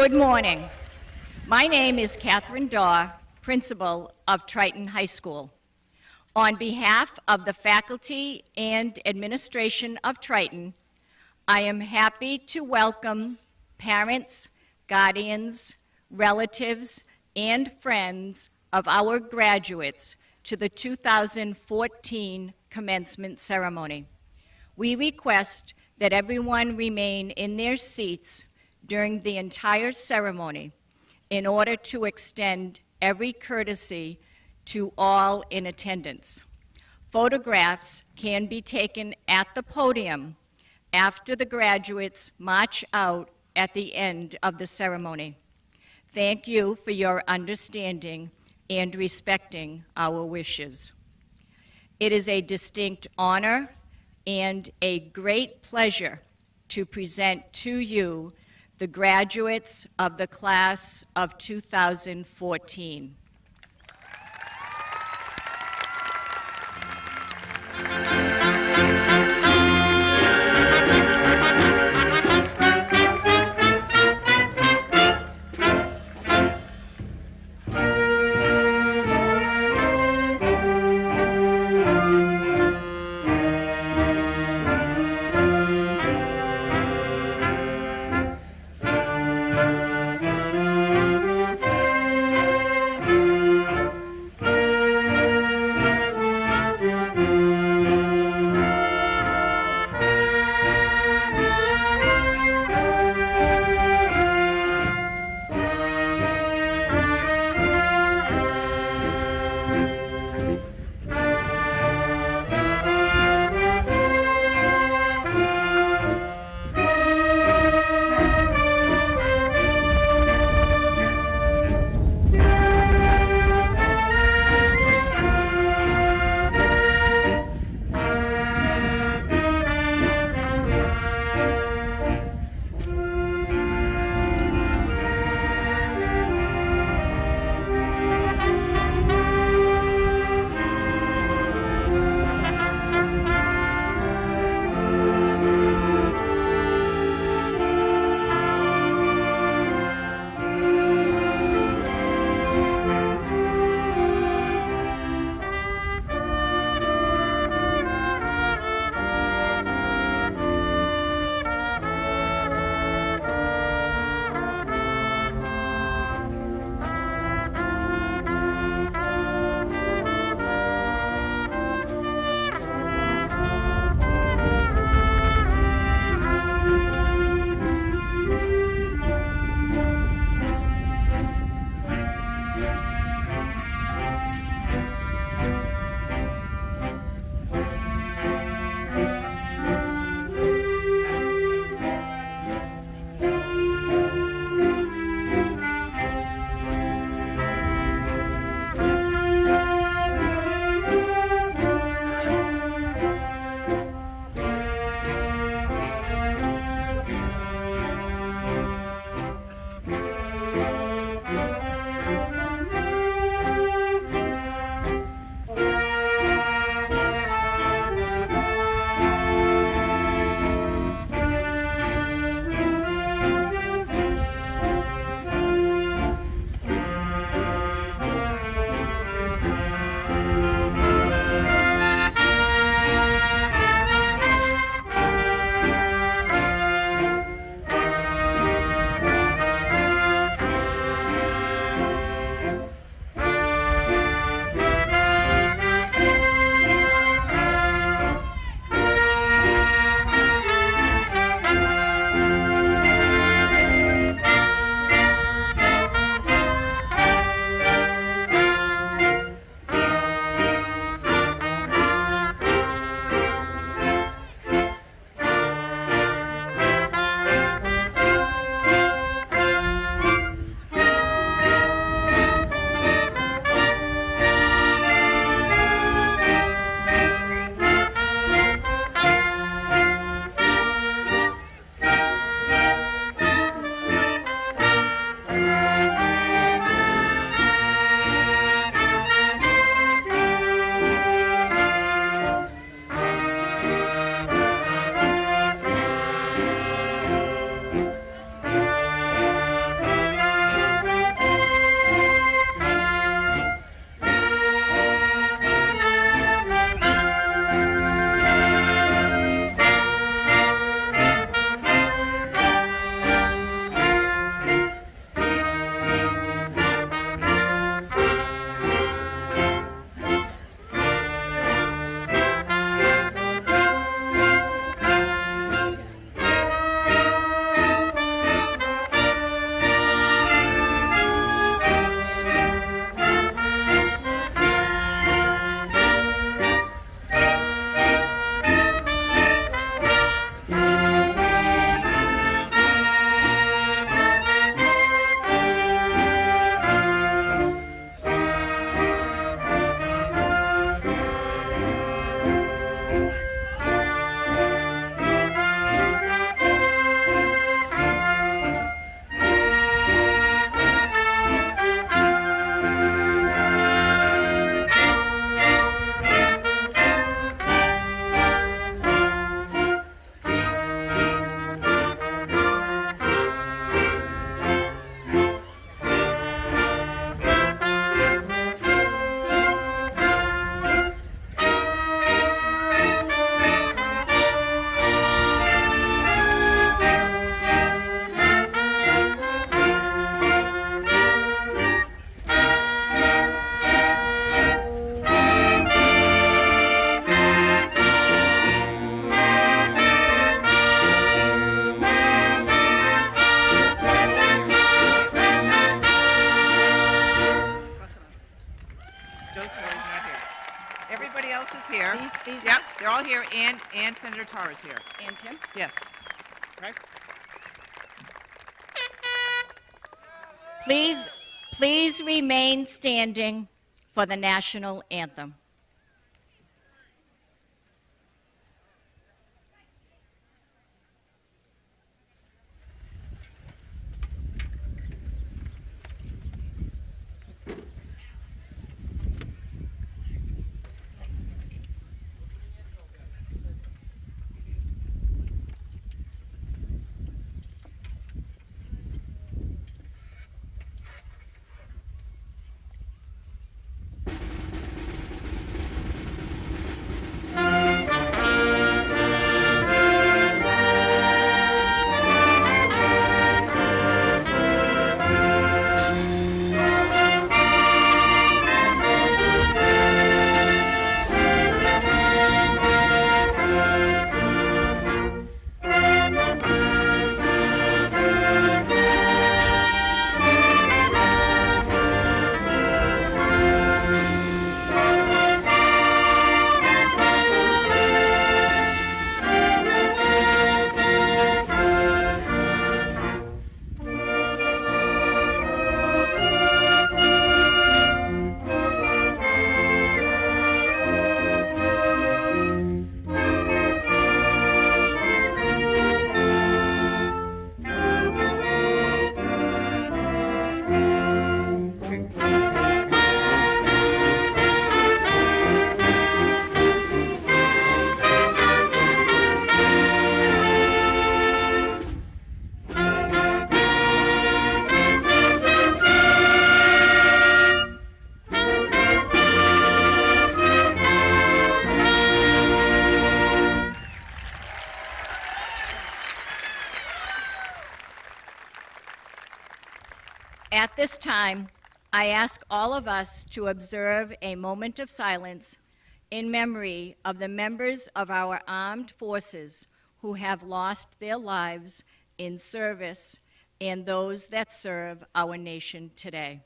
Good morning. My name is Catherine Daw, principal of Triton High School. On behalf of the faculty and administration of Triton, I am happy to welcome parents, guardians, relatives, and friends of our graduates to the 2014 commencement ceremony. We request that everyone remain in their seats during the entire ceremony in order to extend every courtesy to all in attendance. Photographs can be taken at the podium after the graduates march out at the end of the ceremony. Thank you for your understanding and respecting our wishes. It is a distinct honor and a great pleasure to present to you the graduates of the class of 2014. else is here. These Yep, they're all here, and Senator Tarr is here. And Tim? Yes. Right. Please remain standing for the national anthem. At this time, I ask all of us to observe a moment of silence in memory of the members of our armed forces who have lost their lives in service and those that serve our nation today.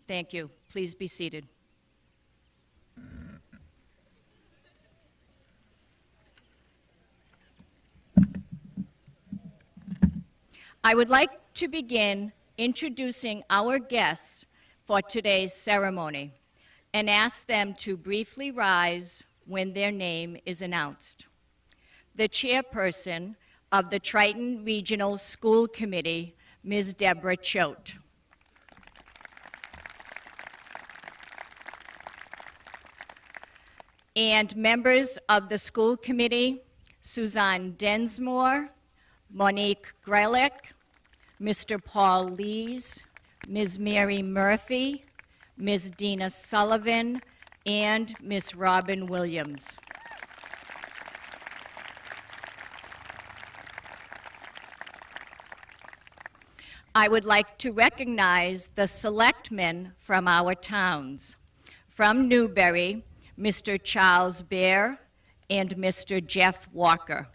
Thank you. Please be seated. I would like to begin introducing our guests for today's ceremony and ask them to briefly rise when their name is announced. The chairperson of the Triton Regional School Committee, Ms. Deborah Choate. And members of the school committee, Suzanne Densmore, Monique Grelick, Mr. Paul Lees, Ms. Mary Murphy, Ms. Dina Sullivan, and Ms. Robin Williams. I would like to recognize the selectmen from our towns. From Newbury, Mr. Charles Bear and Mr. Jeff Walker.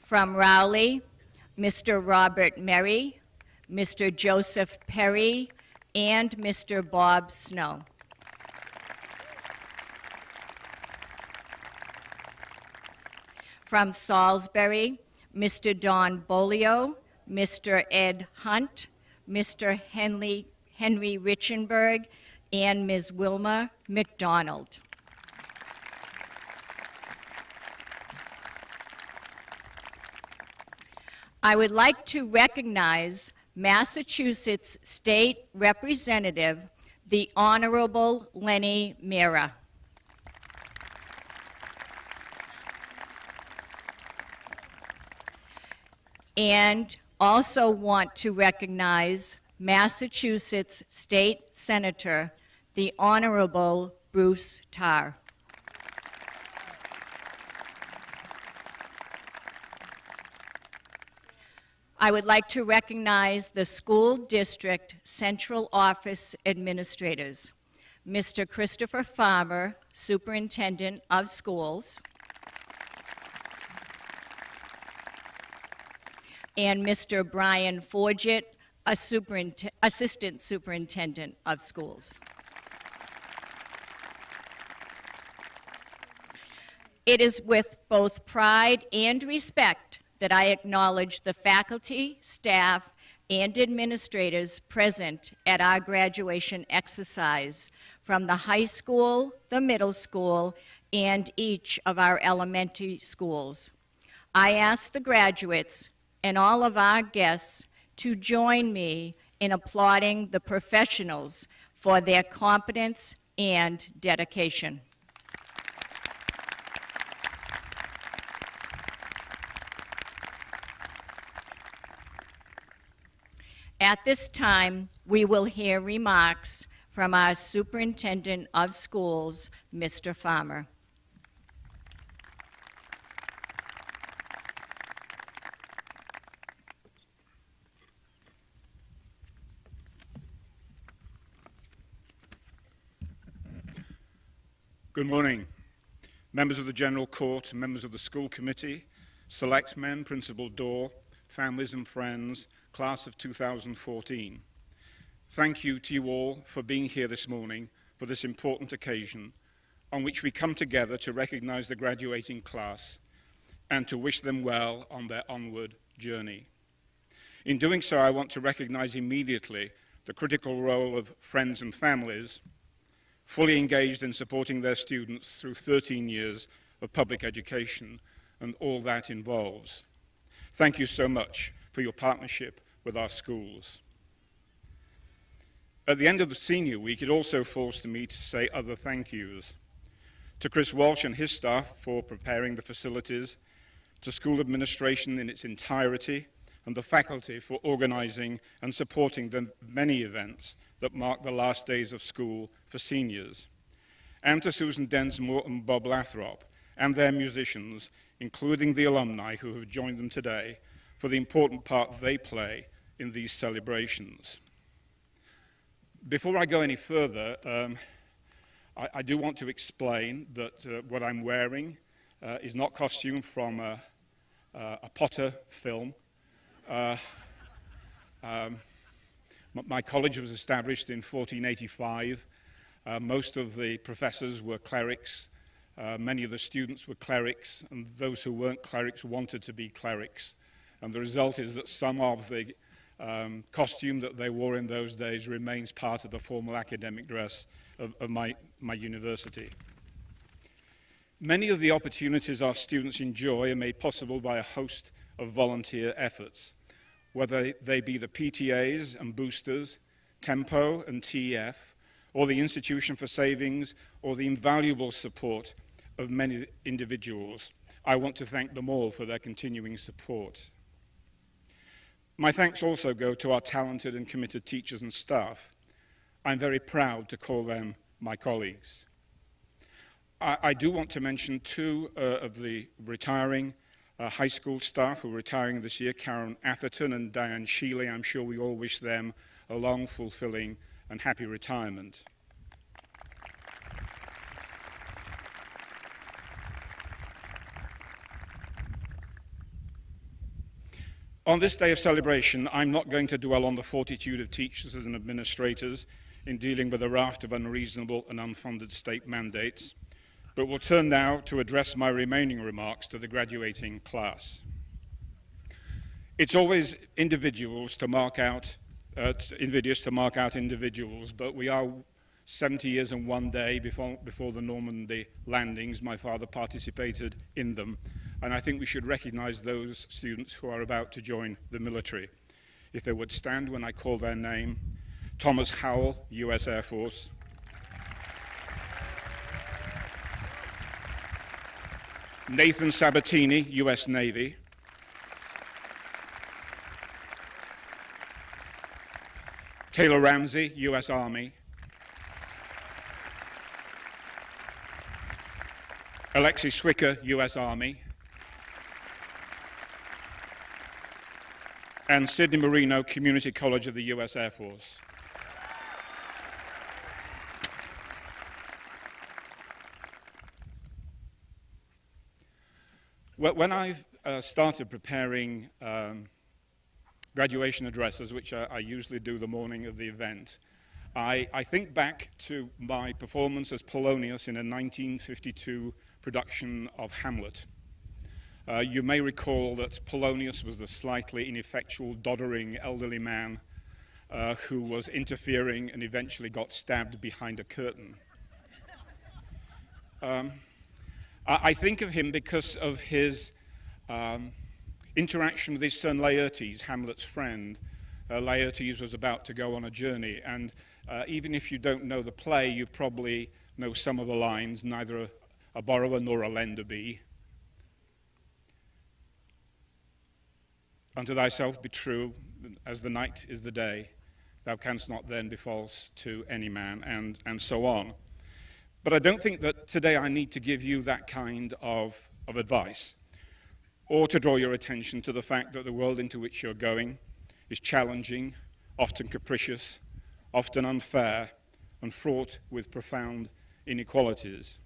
From Rowley, Mr. Robert Merry, Mr. Joseph Perry, and Mr. Bob Snow. From Salisbury, Mr. Don Bolio, Mr. Ed Hunt, Mr. Henry Richenberg, and Ms. Wilma McDonald. I would like to recognize Massachusetts State Representative, the Honorable Lenny Mira. And also want to recognize Massachusetts State Senator, the Honorable Bruce Tarr. I would like to recognize the school district central office administrators, Mr. Christopher Farmer, Superintendent of Schools, and Mr. Brian Forget, Assistant Superintendent of Schools. It is with both pride and respect that I acknowledge the faculty, staff, and administrators present at our graduation exercise from the high school, the middle school, and each of our elementary schools. I ask the graduates and all of our guests to join me in applauding the professionals for their competence and dedication. At this time, we will hear remarks from our Superintendent of Schools, Mr. Farmer. Good morning, members of the General Court, members of the School Committee, selectmen, Principal Dorr, families and friends, class of 2014. Thank you to you all for being here this morning for this important occasion on which we come together to recognize the graduating class and to wish them well on their onward journey. In doing so, I want to recognize immediately the critical role of friends and families fully engaged in supporting their students through 13 years of public education and all that involves. Thank you so much for your partnership with our schools. At the end of the senior week, it also falls to me to say other thank yous. To Chris Walsh and his staff for preparing the facilities, to school administration in its entirety, and the faculty for organizing and supporting the many events that mark the last days of school for seniors. And to Susan Densmore and Bob Lathrop and their musicians, including the alumni who have joined them today, for the important part they play in these celebrations. Before I go any further, I do want to explain that what I'm wearing is not costume from a Potter film. My college was established in 1485. Most of the professors were clerics. Many of the students were clerics, and those who weren't clerics wanted to be clerics. And the result is that some of the costume that they wore in those days remains part of the formal academic dress of my university. Many of the opportunities our students enjoy are made possible by a host of volunteer efforts, whether they be the PTAs and boosters, Tempo and TEF, or the Institution for Savings, or the invaluable support of many individuals. I want to thank them all for their continuing support. My thanks also go to our talented and committed teachers and staff. I'm very proud to call them my colleagues. I do want to mention two of the retiring high school staff who are retiring this year, Karen Atherton and Diane Shealy. I'm sure we all wish them a long, fulfilling, and happy retirement. On this day of celebration, I'm not going to dwell on the fortitude of teachers and administrators in dealing with a raft of unreasonable and unfunded state mandates, but will turn now to address my remaining remarks to the graduating class. It's always invidious to mark out individuals, but we are 70 years and one day before the Normandy landings. My father participated in them, and I think we should recognize those students who are about to join the military. If they would stand when I call their name: Thomas Howell, U.S. Air Force; Nathan Sabatini, U.S. Navy; Taylor Ramsey, U.S. Army; Alexei Swicker, U.S. Army; and Sidney Marino, Community College of the U.S. Air Force. When I started preparing graduation addresses, which I usually do the morning of the event, I think back to my performance as Polonius in a 1952 production of Hamlet. You may recall that Polonius was the slightly ineffectual, doddering elderly man who was interfering and eventually got stabbed behind a curtain. I think of him because of his interaction with his son Laertes, Hamlet's friend. Laertes was about to go on a journey, and even if you don't know the play, you probably know some of the lines, neither a borrower nor a lender be. Unto thyself be true, as the night is the day, thou canst not then be false to any man, and so on. But I don't think that today I need to give you that kind of advice, or to draw your attention to the fact that the world into which you're going is challenging, often capricious, often unfair, and fraught with profound inequalities.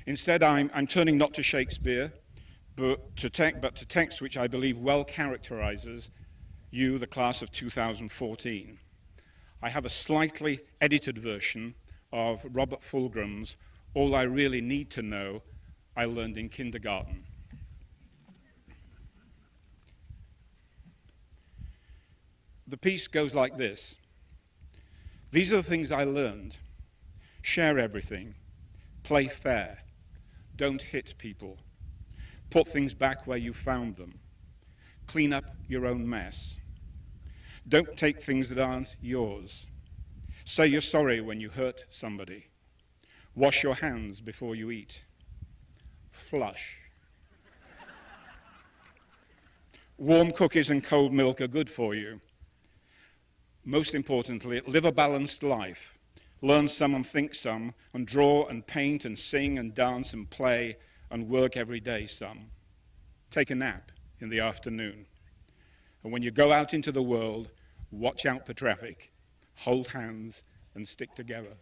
Instead, I'm turning not to Shakespeare, but to text which I believe well characterizes you, the class of 2014. I have a slightly edited version of Robert Fulgram's All I Really Need to Know I Learned in Kindergarten. The piece goes like this. These are the things I learned. Share everything. Play fair. Don't hit people. Put things back where you found them. Clean up your own mess. Don't take things that aren't yours. Say you're sorry when you hurt somebody. Wash your hands before you eat. Flush. Warm cookies and cold milk are good for you. Most importantly, live a balanced life. Learn some and think some, and draw and paint and sing and dance and play and work every day some. Take a nap in the afternoon. And when you go out into the world, watch out for traffic, hold hands, and stick together.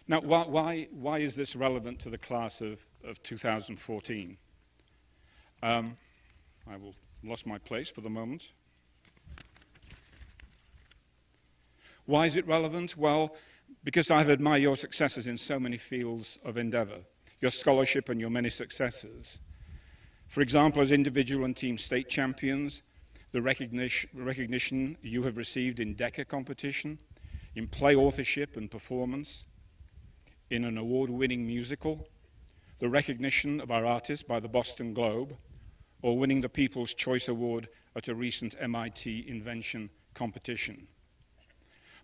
Now, why is this relevant to the class of 2014? I will lost my place for the moment. Why is it relevant? Well, because I've admired your successes in so many fields of endeavor, your scholarship and your many successes. For example, as individual and team state champions, the recognition you have received in DECA competition, in play authorship and performance, in an award-winning musical, the recognition of our artists by the Boston Globe, or winning the People's Choice Award at a recent MIT invention competition.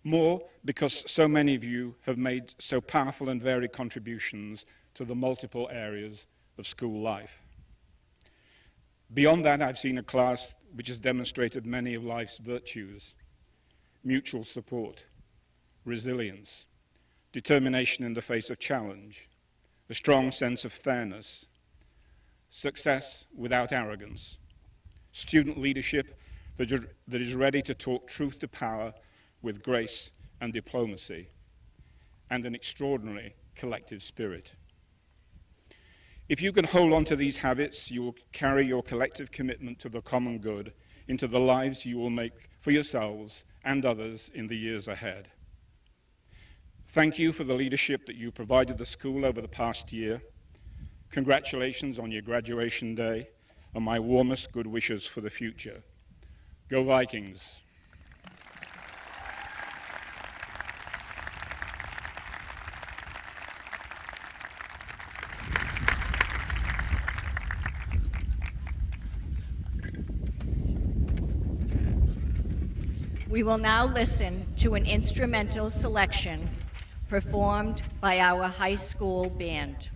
More because so many of you have made so powerful and varied contributions to the multiple areas of school life. Beyond that, I've seen a class which has demonstrated many of life's virtues: mutual support, resilience, determination in the face of challenge, a strong sense of fairness, success without arrogance, student leadership that is ready to talk truth to power with grace and diplomacy, and an extraordinary collective spirit. If you can hold on to these habits, you will carry your collective commitment to the common good into the lives you will make for yourselves and others in the years ahead. Thank you for the leadership that you provided the school over the past year. Congratulations on your graduation day, and my warmest good wishes for the future. Go Vikings! We will now listen to an instrumental selection performed by our high school band.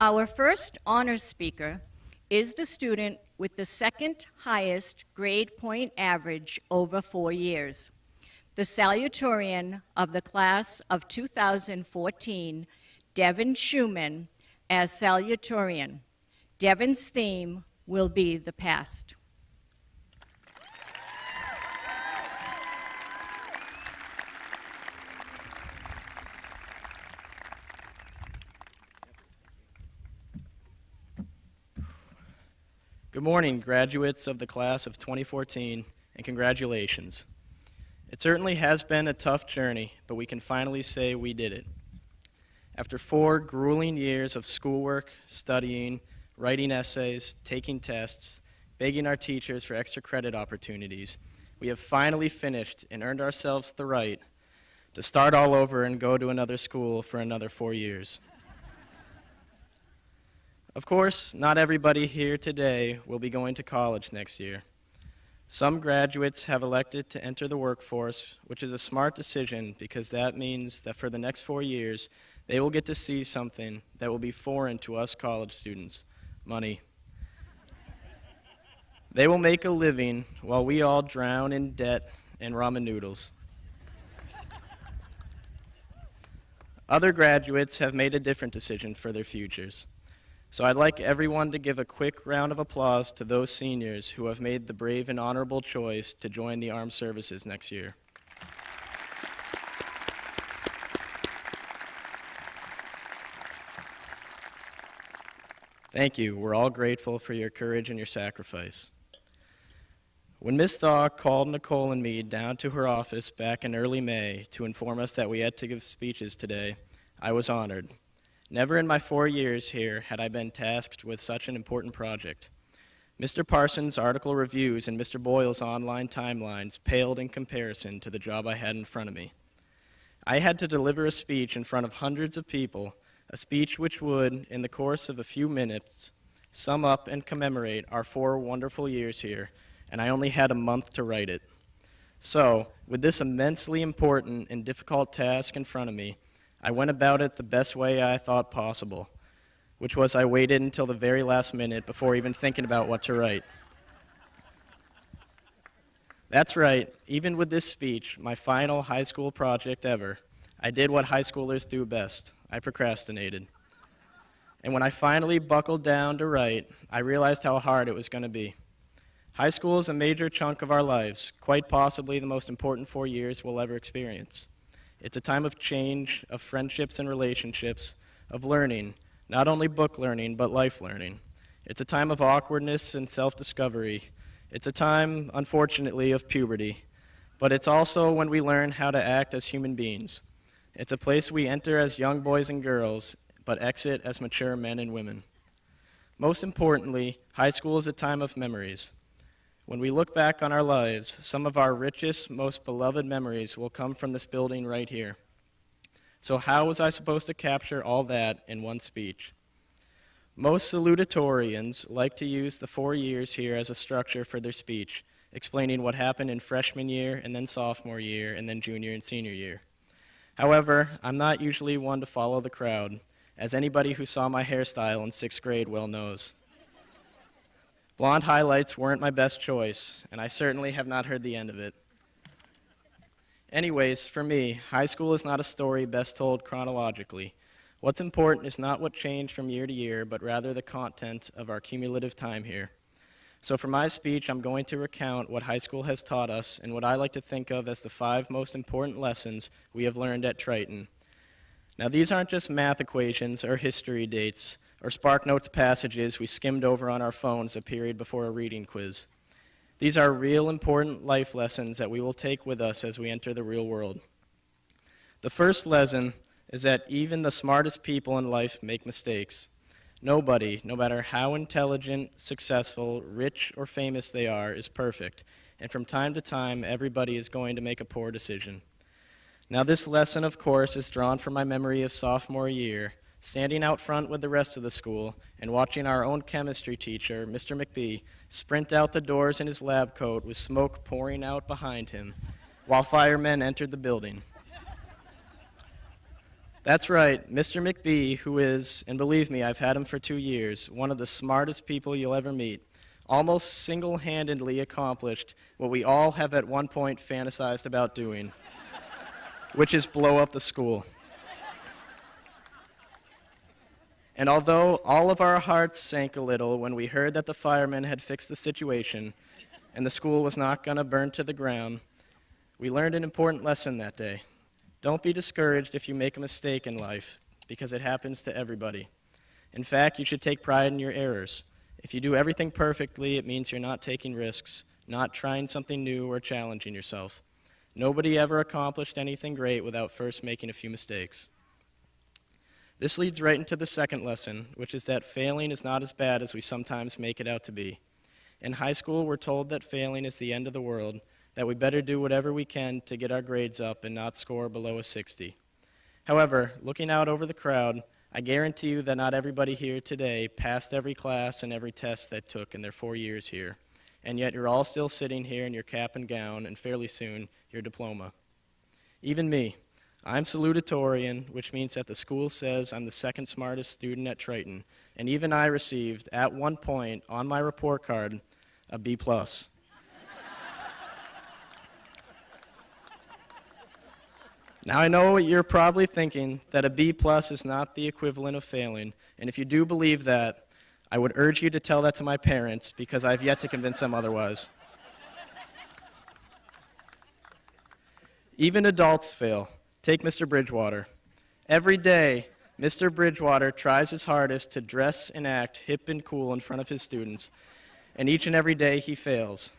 Our first honors speaker is the student with the second highest grade point average over 4 years. The salutatorian of the class of 2014, Devin Schumann, as salutatorian. Devin's theme will be the past. Good morning, graduates of the class of 2014, and congratulations. It certainly has been a tough journey, but we can finally say we did it. After 4 grueling years of schoolwork, studying, writing essays, taking tests, begging our teachers for extra credit opportunities, we have finally finished and earned ourselves the right to start all over and go to another school for another 4 years. Of course, not everybody here today will be going to college next year. Some graduates have elected to enter the workforce, which is a smart decision because that means that for the next 4 years, they will get to see something that will be foreign to us college students: money. They will make a living while we all drown in debt and ramen noodles. Other graduates have made a different decision for their futures. So I'd like everyone to give a quick round of applause to those seniors who have made the brave and honorable choice to join the armed services next year. Thank you. We're all grateful for your courage and your sacrifice. When Ms. Daw called Nicole and me down to her office back in early May to inform us that we had to give speeches today, I was honored. Never in my 4 years here had I been tasked with such an important project. Mr. Parsons' article reviews and Mr. Boyle's online timelines paled in comparison to the job I had in front of me. I had to deliver a speech in front of hundreds of people, a speech which would, in the course of a few minutes, sum up and commemorate our 4 wonderful years here, and I only had a month to write it. So, with this immensely important and difficult task in front of me, I went about it the best way I thought possible, which was I waited until the very last minute before even thinking about what to write. That's right, even with this speech, my final high school project ever, I did what high schoolers do best. I procrastinated. And when I finally buckled down to write, I realized how hard it was going to be. High school is a major chunk of our lives, quite possibly the most important 4 years we'll ever experience. It's a time of change, of friendships and relationships, of learning, not only book learning, but life learning. It's a time of awkwardness and self-discovery. It's a time, unfortunately, of puberty. But it's also when we learn how to act as human beings. It's a place we enter as young boys and girls, but exit as mature men and women. Most importantly, high school is a time of memories. When we look back on our lives, some of our richest, most beloved memories will come from this building right here. So how was I supposed to capture all that in one speech? Most salutatorians like to use the 4 years here as a structure for their speech, explaining what happened in freshman year and then sophomore year and then junior and senior year. However, I'm not usually one to follow the crowd, as anybody who saw my hairstyle in 6th grade well knows. Blonde highlights weren't my best choice, and I certainly have not heard the end of it. Anyways, for me, high school is not a story best told chronologically. What's important is not what changed from year to year, but rather the content of our cumulative time here. So for my speech, I'm going to recount what high school has taught us and what I like to think of as the 5 most important lessons we have learned at Triton. Now, these aren't just math equations or history dates, or SparkNotes passages we skimmed over on our phones a period before a reading quiz. These are real important life lessons that we will take with us as we enter the real world. The first lesson is that even the smartest people in life make mistakes. Nobody, no matter how intelligent, successful, rich, or famous they are, is perfect, and from time to time, everybody is going to make a poor decision. Now, this lesson, of course, is drawn from my memory of sophomore year, standing out front with the rest of the school and watching our own chemistry teacher, Mr. McBee, sprint out the doors in his lab coat with smoke pouring out behind him while firemen entered the building. That's right, Mr. McBee, who is, and believe me, I've had him for 2 years, one of the smartest people you'll ever meet, almost single-handedly accomplished what we all have at one point fantasized about doing, which is blow up the school. And although all of our hearts sank a little when we heard that the firemen had fixed the situation and the school was not going to burn to the ground, we learned an important lesson that day. Don't be discouraged if you make a mistake in life, because it happens to everybody. In fact, you should take pride in your errors. If you do everything perfectly, it means you're not taking risks, not trying something new or challenging yourself. Nobody ever accomplished anything great without first making a few mistakes. This leads right into the second lesson, which is that failing is not as bad as we sometimes make it out to be. In high school, we're told that failing is the end of the world, that we better do whatever we can to get our grades up and not score below a 60. However, looking out over the crowd, I guarantee you that not everybody here today passed every class and every test they took in their 4 years here, and yet you're all still sitting here in your cap and gown and fairly soon your diploma. Even me. I'm salutatorian, which means that the school says I'm the second smartest student at Triton, and even I received, at one point on my report card, a B+. Now I know you're probably thinking that a B+ is not the equivalent of failing, and if you do believe that, I would urge you to tell that to my parents, because I've yet to convince them otherwise. Even adults fail. Take Mr. Bridgewater. Every day, Mr. Bridgewater tries his hardest to dress and act hip and cool in front of his students, and each and every day he fails.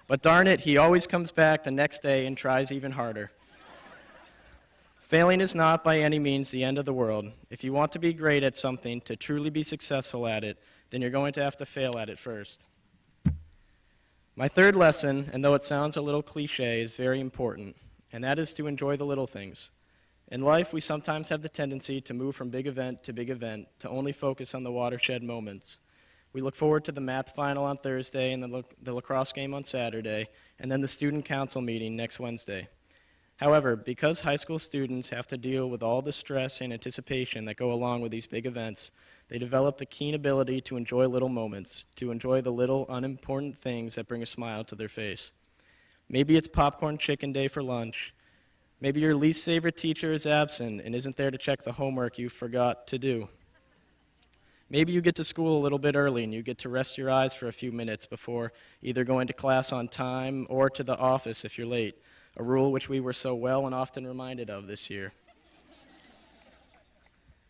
But darn it, he always comes back the next day and tries even harder. Failing is not by any means the end of the world. If you want to be great at something, to truly be successful at it, then you're going to have to fail at it first. My third lesson, and though it sounds a little cliche, is very important, and that is to enjoy the little things. In life, we sometimes have the tendency to move from big event to only focus on the watershed moments. We look forward to the math final on Thursday and the lacrosse game on Saturday, and then the student council meeting next Wednesday. However, because high school students have to deal with all the stress and anticipation that go along with these big events, they develop the keen ability to enjoy little moments, to enjoy the little unimportant things that bring a smile to their face. Maybe it's popcorn chicken day for lunch. Maybe your least favorite teacher is absent and isn't there to check the homework you forgot to do. Maybe you get to school a little bit early and you get to rest your eyes for a few minutes before either going to class on time or to the office if you're late, a rule which we were so well and often reminded of this year.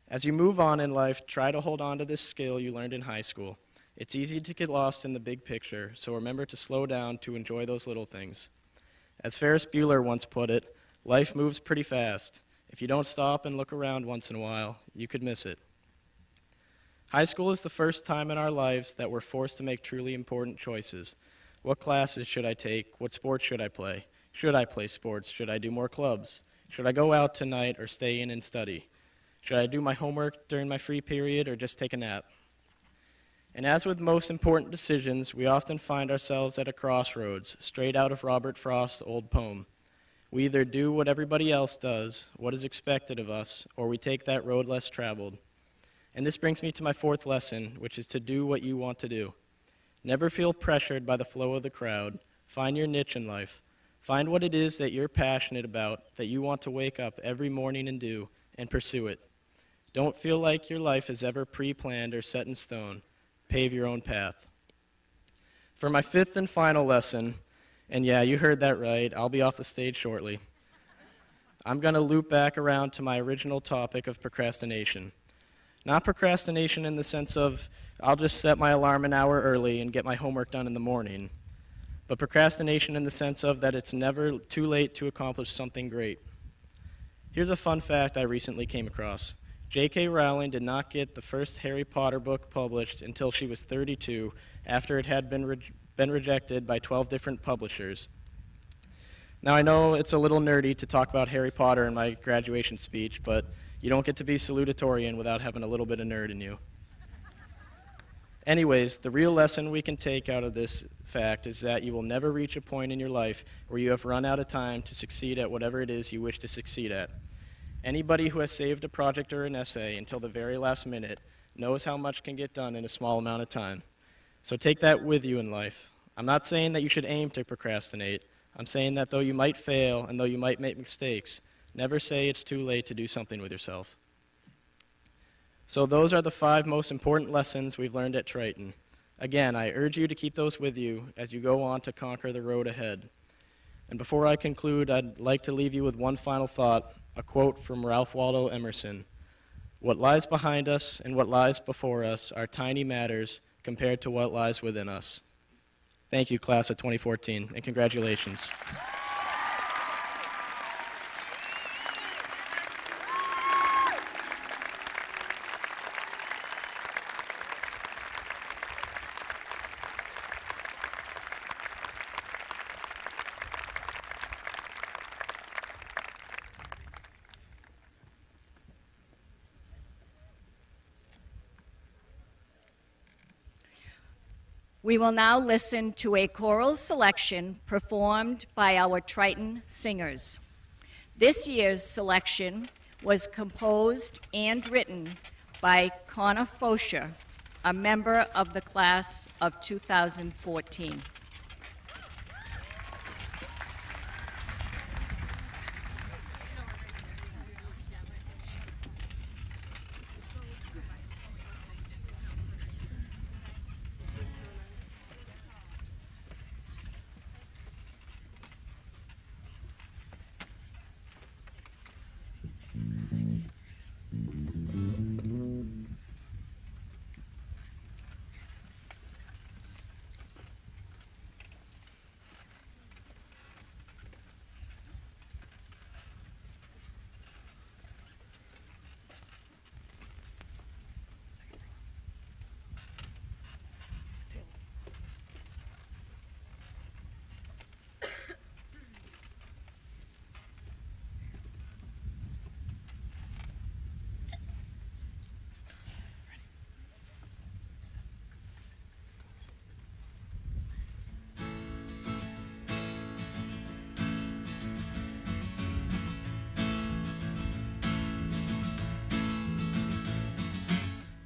As you move on in life, try to hold on to this skill you learned in high school. It's easy to get lost in the big picture, so remember to slow down to enjoy those little things. As Ferris Bueller once put it, life moves pretty fast. If you don't stop and look around once in a while, you could miss it. High school is the first time in our lives that we're forced to make truly important choices. What classes should I take? What sports should I play? Should I play sports? Should I do more clubs? Should I go out tonight or stay in and study? Should I do my homework during my free period or just take a nap? And as with most important decisions, we often find ourselves at a crossroads, straight out of Robert Frost's old poem. We either do what everybody else does, what is expected of us, or we take that road less traveled. And this brings me to my fourth lesson, which is to do what you want to do. Never feel pressured by the flow of the crowd. Find your niche in life. Find what it is that you're passionate about, that you want to wake up every morning and do, and pursue it. Don't feel like your life is ever pre-planned or set in stone. Pave your own path. For my fifth and final lesson, and yeah, you heard that right, I'll be off the stage shortly. I'm going to loop back around to my original topic of procrastination. Not procrastination in the sense of I'll just set my alarm an hour early and get my homework done in the morning, but procrastination in the sense of that it's never too late to accomplish something great. Here's a fun fact I recently came across. J.K. Rowling did not get the first Harry Potter book published until she was 32, after it had been rejected by 12 different publishers. Now, I know it's a little nerdy to talk about Harry Potter in my graduation speech, but you don't get to be salutatorian without having a little bit of nerd in you. Anyways, the real lesson we can take out of this fact is that you will never reach a point in your life where you have run out of time to succeed at whatever it is you wish to succeed at. Anybody who has saved a project or an essay until the very last minute knows how much can get done in a small amount of time. So take that with you in life. I'm not saying that you should aim to procrastinate. I'm saying that though you might fail and though you might make mistakes, never say it's too late to do something with yourself. So those are the 5 most important lessons we've learned at Triton. Again, I urge you to keep those with you as you go on to conquer the road ahead. And before I conclude, I'd like to leave you with one final thought, a quote from Ralph Waldo Emerson. What lies behind us and what lies before us are tiny matters compared to what lies within us. Thank you, class of 2014, and congratulations. We will now listen to a choral selection performed by our Triton singers. This year's selection was composed and written by Connor Fosher, a member of the class of 2014.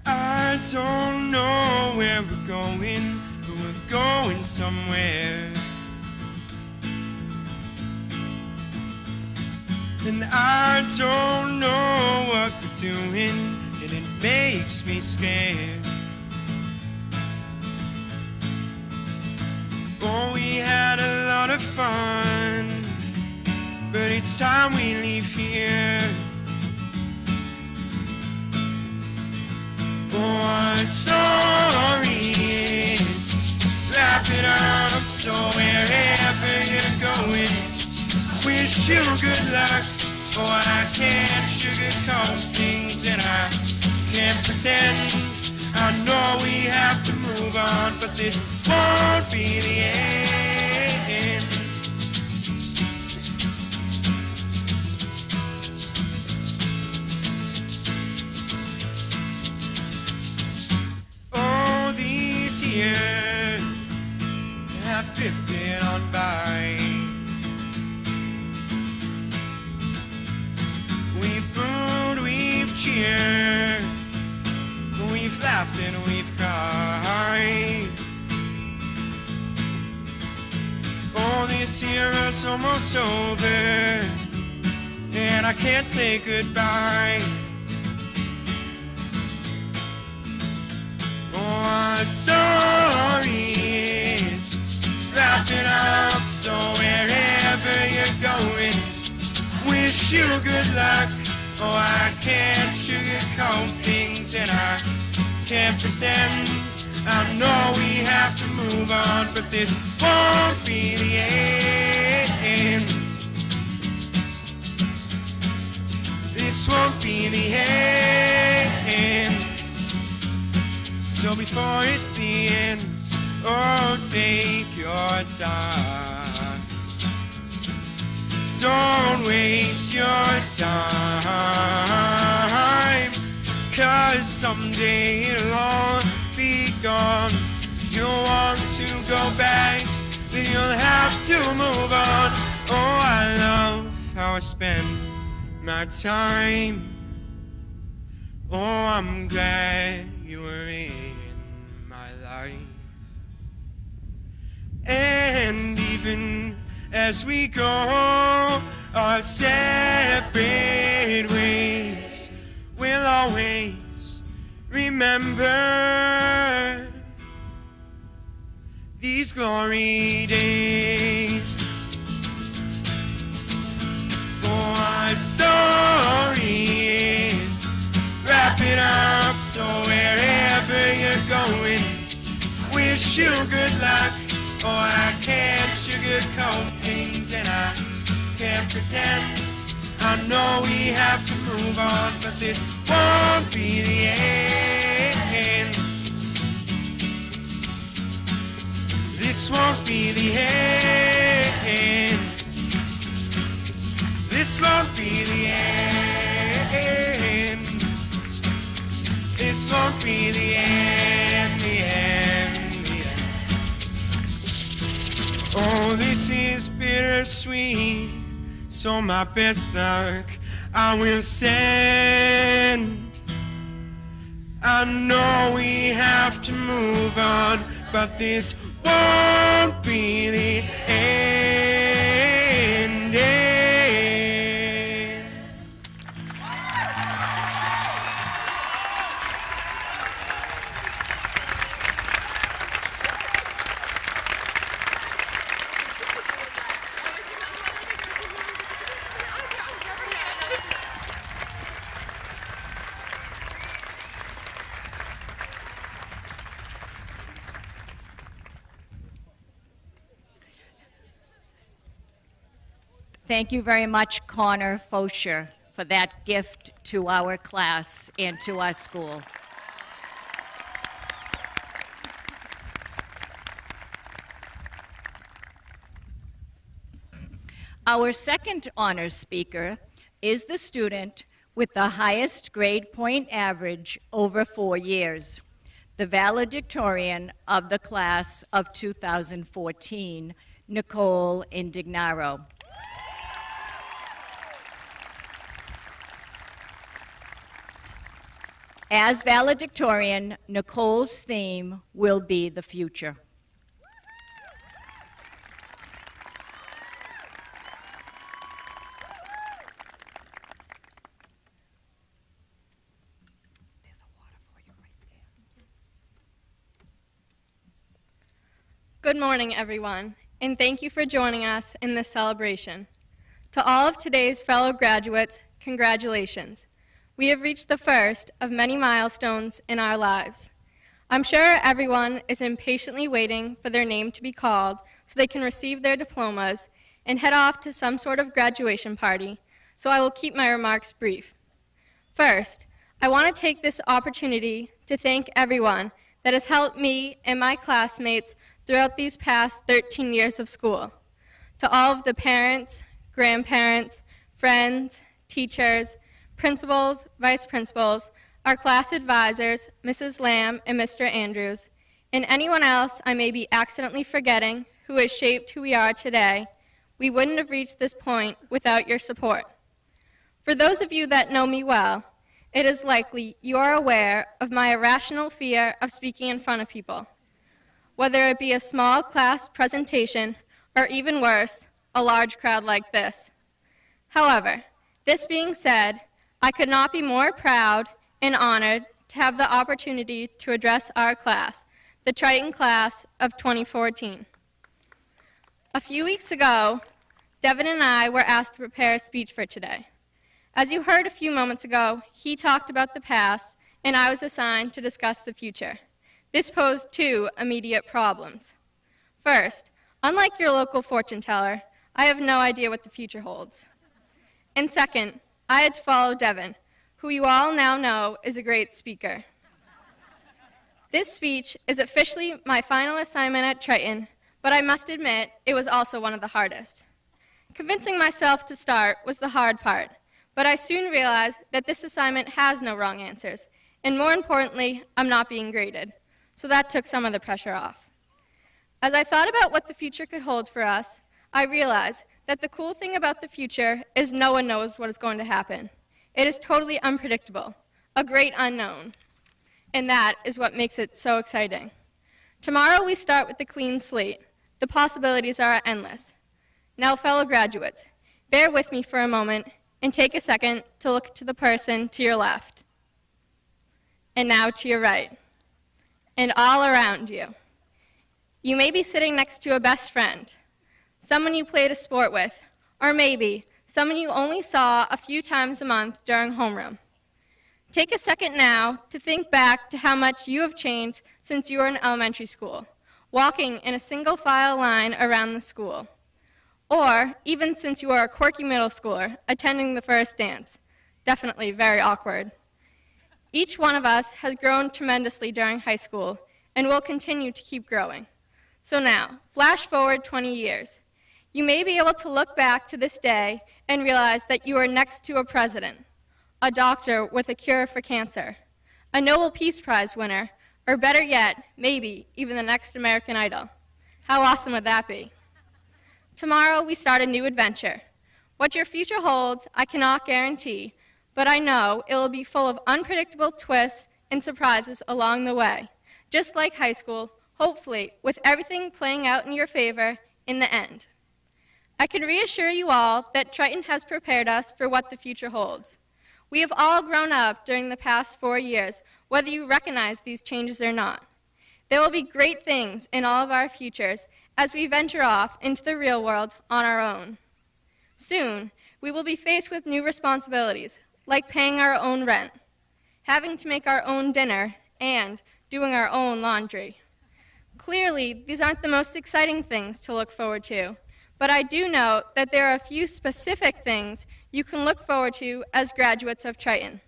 I don't know where we're going, but we're going somewhere. And I don't know what we're doing, and it makes me scared. Oh, we had a lot of fun, but it's time we leave here. Oh, our story is wrap it up, so wherever you're going, wish you good luck. Oh, I can't sugarcoat things and I can't pretend. I know we have to move on, but this won't be the end. Oh, these years have drifted on by. We've booed, we've cheered, we've laughed and we've cried. Oh, this year is almost over, and I can't say goodbye. Oh, our story is wrap it up, so wherever you're going, wish you good luck. Oh, I can't sugarcoat things and I can't pretend. I know we have to move on, but this won't be the end. This won't be the end. So before it's the end, oh, take your time. Don't waste your time, 'cause someday it'll all be gone. You want to go back, then you'll have to move on. Oh, I love how I spend my time. Oh, I'm glad you were in my life. And even as we go our separate ways, we'll always remember these glory days. For our story is wrap it up, so wherever you're going, wish you good luck. Oh, I can't sugarcoat things and I can't pretend. I know we have to move on, but this won't be the end. This won't be the end. This won't be the end. This won't be the end, the end, the end. Oh, this is bittersweet, so my best luck I will send. I know we have to move on, but this won't be the end. Thank you very much, Connor Fosher, for that gift to our class and to our school. Our second honor speaker is the student with the highest grade point average over 4 years, the valedictorian of the class of 2014, Nicole Indignaro. As valedictorian, Nicole's theme will be the future. Good morning, everyone, and thank you for joining us in this celebration. To all of today's fellow graduates, congratulations. We have reached the first of many milestones in our lives. I'm sure everyone is impatiently waiting for their name to be called so they can receive their diplomas and head off to some sort of graduation party, so I will keep my remarks brief. First, I want to take this opportunity to thank everyone that has helped me and my classmates throughout these past 13 years of school. To all of the parents, grandparents, friends, teachers, principals, vice principals, our class advisors, Mrs. Lamb and Mr. Andrews, and anyone else I may be accidentally forgetting who has shaped who we are today, we wouldn't have reached this point without your support. For those of you that know me well, it is likely you are aware of my irrational fear of speaking in front of people, whether it be a small class presentation or even worse, a large crowd like this. However, this being said, I could not be more proud and honored to have the opportunity to address our class, the Triton class of 2014. A few weeks ago, Devin and I were asked to prepare a speech for today. As you heard a few moments ago, he talked about the past, and I was assigned to discuss the future. This posed two immediate problems. First, unlike your local fortune teller, I have no idea what the future holds. And second, I had to follow Devin, who you all now know is a great speaker. This speech is officially my final assignment at Triton, but I must admit it was also one of the hardest. Convincing myself to start was the hard part, but I soon realized that this assignment has no wrong answers, and more importantly, I'm not being graded. so that took some of the pressure off. As I thought about what the future could hold for us, I realized that the cool thing about the future is no one knows what is going to happen. It is totally unpredictable, a great unknown, and that is what makes it so exciting. Tomorrow we start with a clean slate. The possibilities are endless. Now, fellow graduates, bear with me for a moment and take a second to look to the person to your left, and now to your right, and all around you. You may be sitting next to a best friend, someone you played a sport with, or maybe someone you only saw a few times a month during homeroom. Take a second now to think back to how much you have changed since you were in elementary school, walking in a single file line around the school. Or even since you were a quirky middle schooler attending the first dance. Definitely very awkward. Each one of us has grown tremendously during high school and will continue to keep growing. So now, flash forward 20 years. You may be able to look back to this day and realize that you are next to a president, a doctor with a cure for cancer, a Nobel Peace Prize winner, or better yet, maybe even the next American Idol. How awesome would that be? Tomorrow we start a new adventure. What your future holds, I cannot guarantee, but I know it will be full of unpredictable twists and surprises along the way, just like high school, hopefully with everything playing out in your favor in the end. I can reassure you all that Triton has prepared us for what the future holds. We have all grown up during the past 4 years, whether you recognize these changes or not. There will be great things in all of our futures as we venture off into the real world on our own. Soon, we will be faced with new responsibilities, like paying our own rent, having to make our own dinner, and doing our own laundry. Clearly, these aren't the most exciting things to look forward to, but I do know that there are a few specific things you can look forward to as graduates of Triton.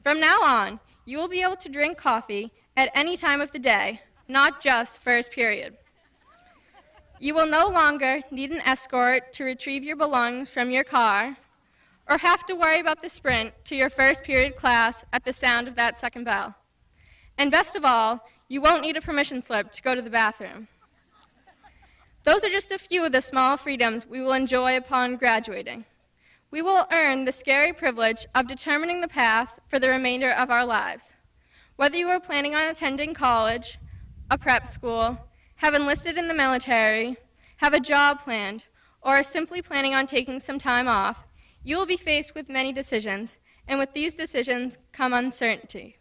From now on, you will be able to drink coffee at any time of the day, not just first period. You will no longer need an escort to retrieve your belongings from your car, or have to worry about the sprint to your first period class at the sound of that second bell. And best of all, you won't need a permission slip to go to the bathroom. Those are just a few of the small freedoms we will enjoy upon graduating. We will earn the scary privilege of determining the path for the remainder of our lives. Whether you are planning on attending college, a prep school, have enlisted in the military, have a job planned, or are simply planning on taking some time off, you will be faced with many decisions, and with these decisions come uncertainty.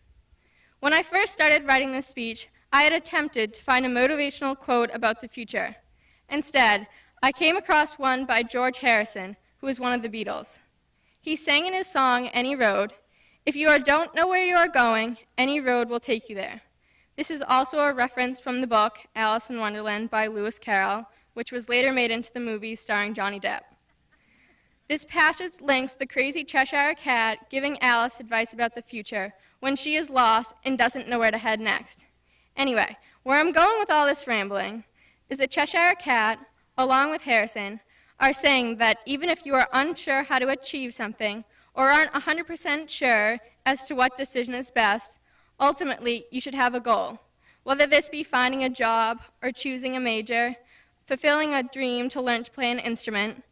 When I first started writing this speech, I had attempted to find a motivational quote about the future. Instead, I came across one by George Harrison, who was one of the Beatles. He sang in his song, "Any Road," "If you don't know where you are going, any road will take you there." This is also a reference from the book Alice in Wonderland by Lewis Carroll, which was later made into the movie starring Johnny Depp. This passage links the crazy Cheshire Cat giving Alice advice about the future when she is lost and doesn't know where to head next. Anyway, where I'm going with all this rambling is the Cheshire Cat, along with Harrison, are saying that even if you are unsure how to achieve something or aren't 100% sure as to what decision is best, ultimately you should have a goal, whether this be finding a job or choosing a major, fulfilling a dream to learn to play an instrument.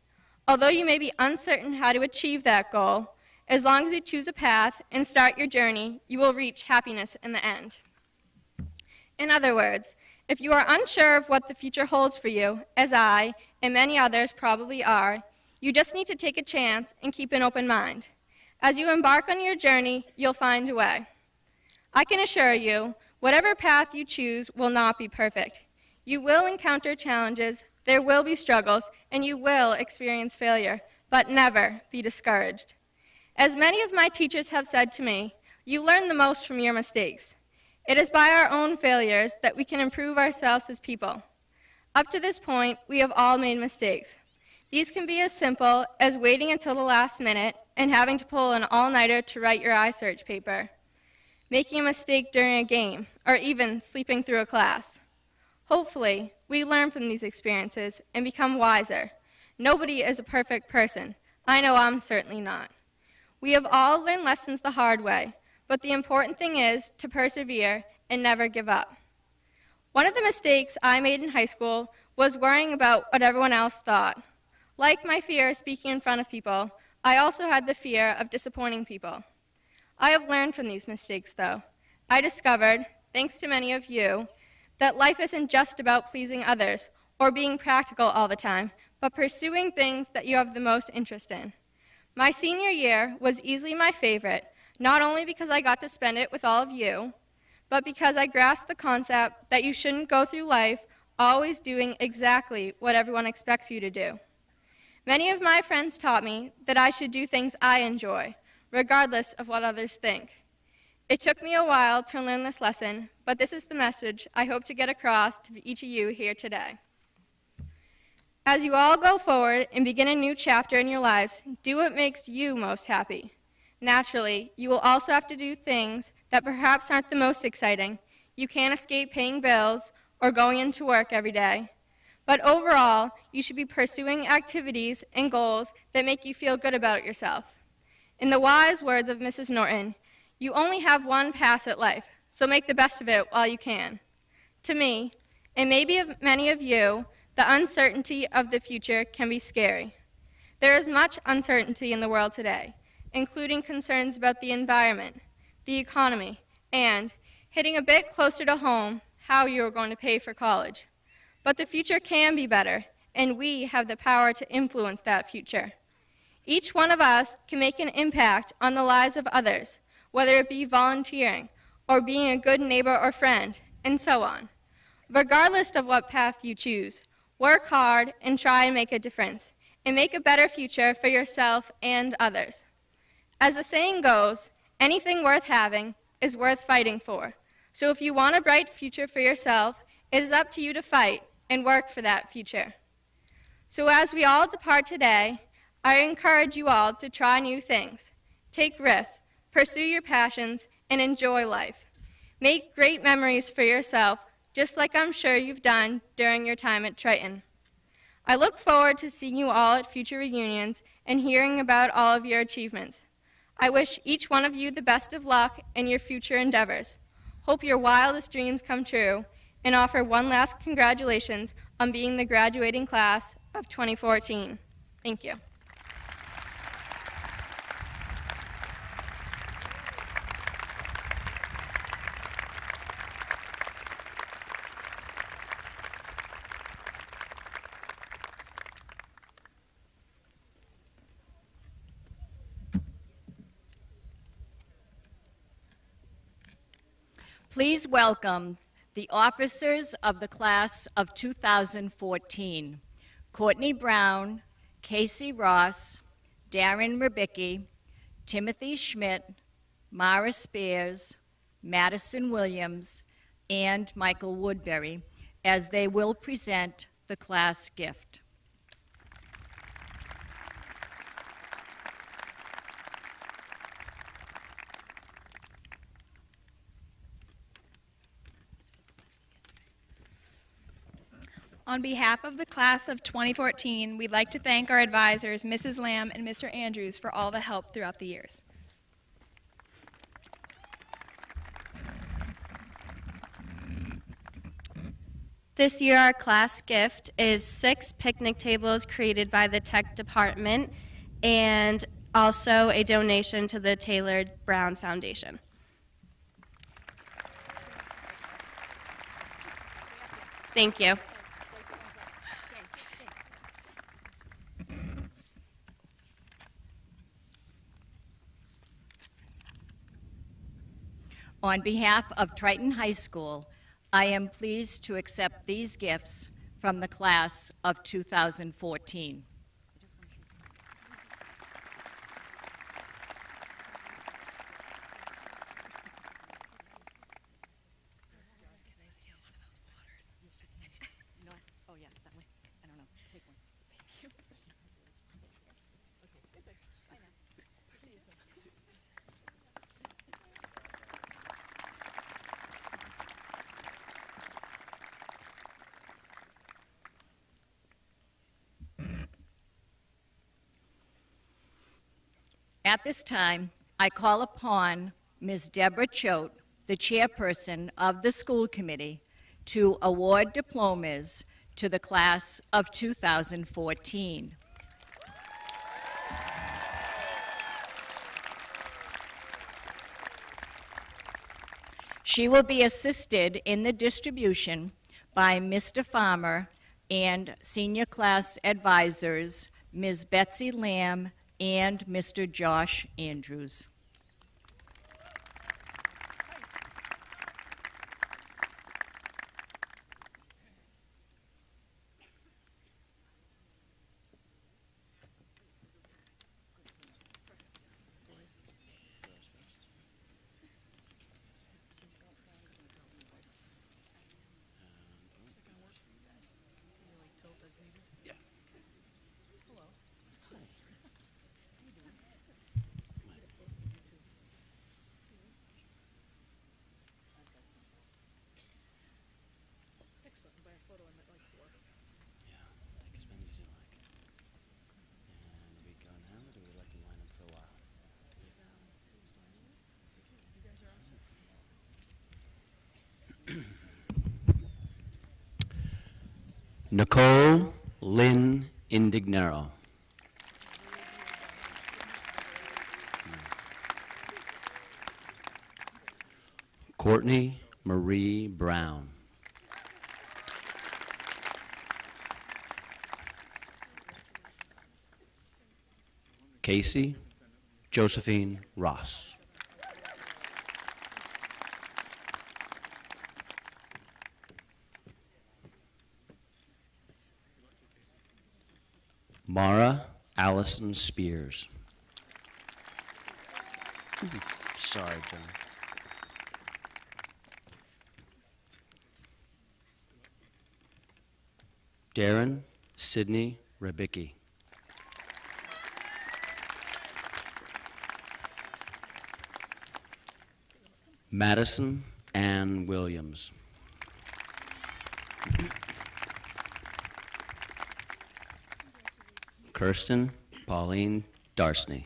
Although you may be uncertain how to achieve that goal, as long as you choose a path and start your journey, you will reach happiness in the end. In other words, if you are unsure of what the future holds for you, as I and many others probably are, you just need to take a chance and keep an open mind. As you embark on your journey, you'll find a way. I can assure you, whatever path you choose will not be perfect. You will encounter challenges, there will be struggles, and you will experience failure, but never be discouraged. As many of my teachers have said to me, you learn the most from your mistakes. It is by our own failures that we can improve ourselves as people. Up to this point, we have all made mistakes. These can be as simple as waiting until the last minute and having to pull an all-nighter to write your iSearch paper, making a mistake during a game, or even sleeping through a class. Hopefully, we learn from these experiences and become wiser. Nobody is a perfect person. I know I'm certainly not. We have all learned lessons the hard way, but the important thing is to persevere and never give up. One of the mistakes I made in high school was worrying about what everyone else thought. Like my fear of speaking in front of people, I also had the fear of disappointing people. I have learned from these mistakes, though. I discovered, thanks to many of you, that life isn't just about pleasing others or being practical all the time, but pursuing things that you have the most interest in. My senior year was easily my favorite, not only because I got to spend it with all of you, but because I grasped the concept that you shouldn't go through life always doing exactly what everyone expects you to do. Many of my friends taught me that I should do things I enjoy, regardless of what others think. It took me a while to learn this lesson, but this is the message I hope to get across to each of you here today. As you all go forward and begin a new chapter in your lives, do what makes you most happy. Naturally, you will also have to do things that perhaps aren't the most exciting. You can't escape paying bills or going into work every day. But overall, you should be pursuing activities and goals that make you feel good about yourself. In the wise words of Mrs. Norton, you only have one pass at life, so make the best of it while you can. To me, and maybe of many of you, the uncertainty of the future can be scary. There is much uncertainty in the world today, including concerns about the environment, the economy, and, hitting a bit closer to home, how you are going to pay for college. But the future can be better, and we have the power to influence that future. Each one of us can make an impact on the lives of others, whether it be volunteering, or being a good neighbor or friend, and so on. Regardless of what path you choose, work hard and try and make a difference, and make a better future for yourself and others. As the saying goes, anything worth having is worth fighting for. So if you want a bright future for yourself, it is up to you to fight and work for that future. So as we all depart today, I encourage you all to try new things, take risks, pursue your passions, and enjoy life. Make great memories for yourself, just like I'm sure you've done during your time at Triton. I look forward to seeing you all at future reunions and hearing about all of your achievements. I wish each one of you the best of luck in your future endeavors. Hope your wildest dreams come true, and offer one last congratulations on being the graduating class of 2014. Thank you. Please welcome the officers of the class of 2014, Courtney Brown, Casey Ross, Darren Ribicki, Timothy Schmidt, Mara Spears, Madison Williams, and Michael Woodbury, as they will present the class gift. On behalf of the class of 2014, we'd like to thank our advisors, Mrs. Lamb and Mr. Andrews, for all the help throughout the years. This year, our class gift is 6 picnic tables created by the tech department and also a donation to the Taylor Brown Foundation. Thank you. On behalf of Triton High School, I am pleased to accept these gifts from the class of 2014. At this time, I call upon Ms. Deborah Choate, the chairperson of the school committee, to award diplomas to the class of 2014. She will be assisted in the distribution by Mr. Farmer and senior class advisors, Ms. Betsy Lamb and Mr. Josh Andrews. Nicole Lynn Indignero. Courtney Marie Brown. Casey Josephine Ross. Mara Allison Spears. Sorry, John. Darren Sidney Rebicki. Madison Ann Williams. Kirsten Pauline Darsney.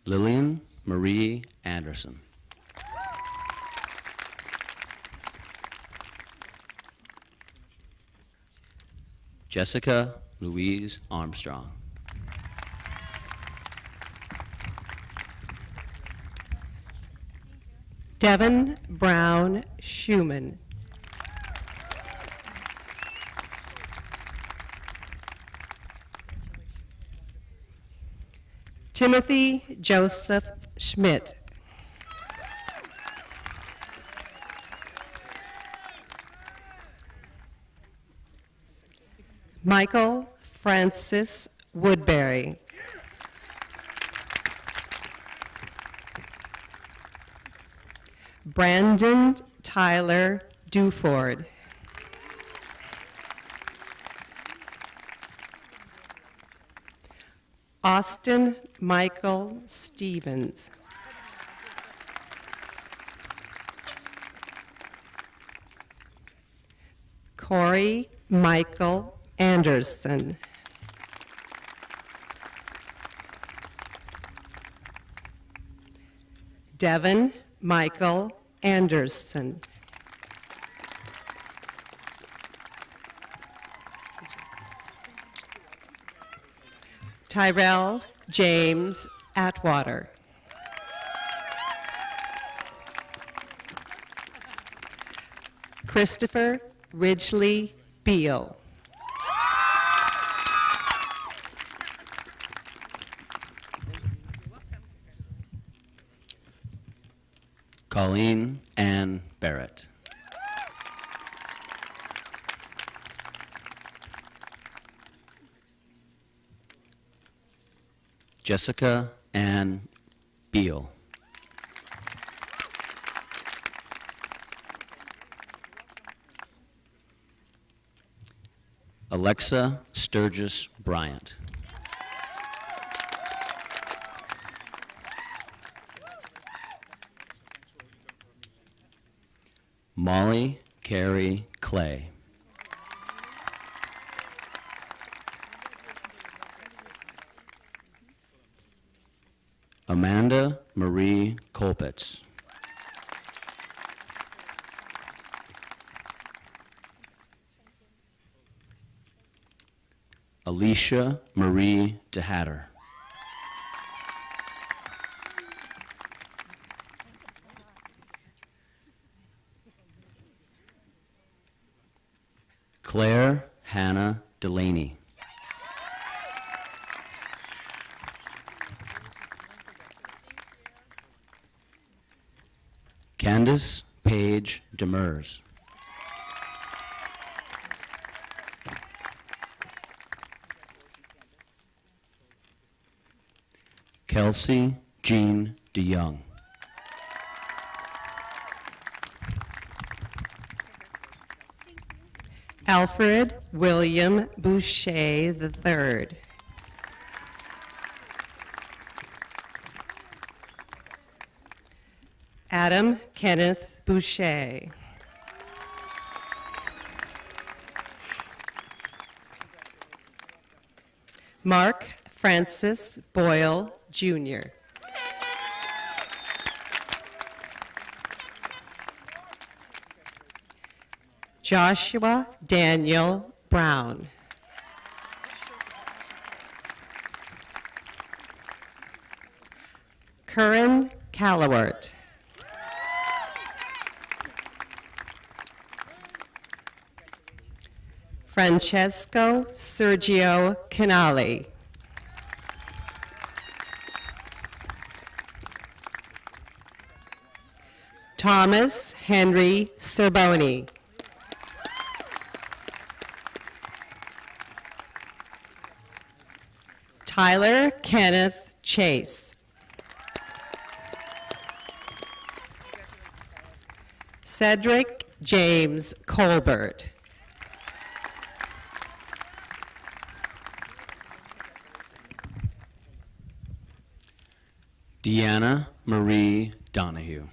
Lillian Marie Anderson. Jessica Louise Armstrong. Devin Brown Schumann. Timothy Joseph Schmidt. Michael Francis Woodbury. Brandon Tyler Duford. Austin Michael Stevens. Corey Michael Anderson. Devin Michael Anderson. Tyrell James Atwater. Christopher Ridgely Beal. Colleen Ann Barrett. Jessica Ann Beal. Alexa Sturgis Bryant. Molly Carey Clay. Amanda Marie Kolpitz. Alicia Marie DeHatter. Claire Hannah Delaney. Candace Paige Demers. Kelsey Jean DeYoung. Alfred William Boucher III. Adam Kenneth Boucher. Mark Francis Boyle, Jr. Joshua Daniel Brown. Curran Callawart. Francesco Sergio Canali. Thomas Henry Cerboni. Tyler Kenneth Chase. Cedric James Colbert. Deanna Marie Donahue.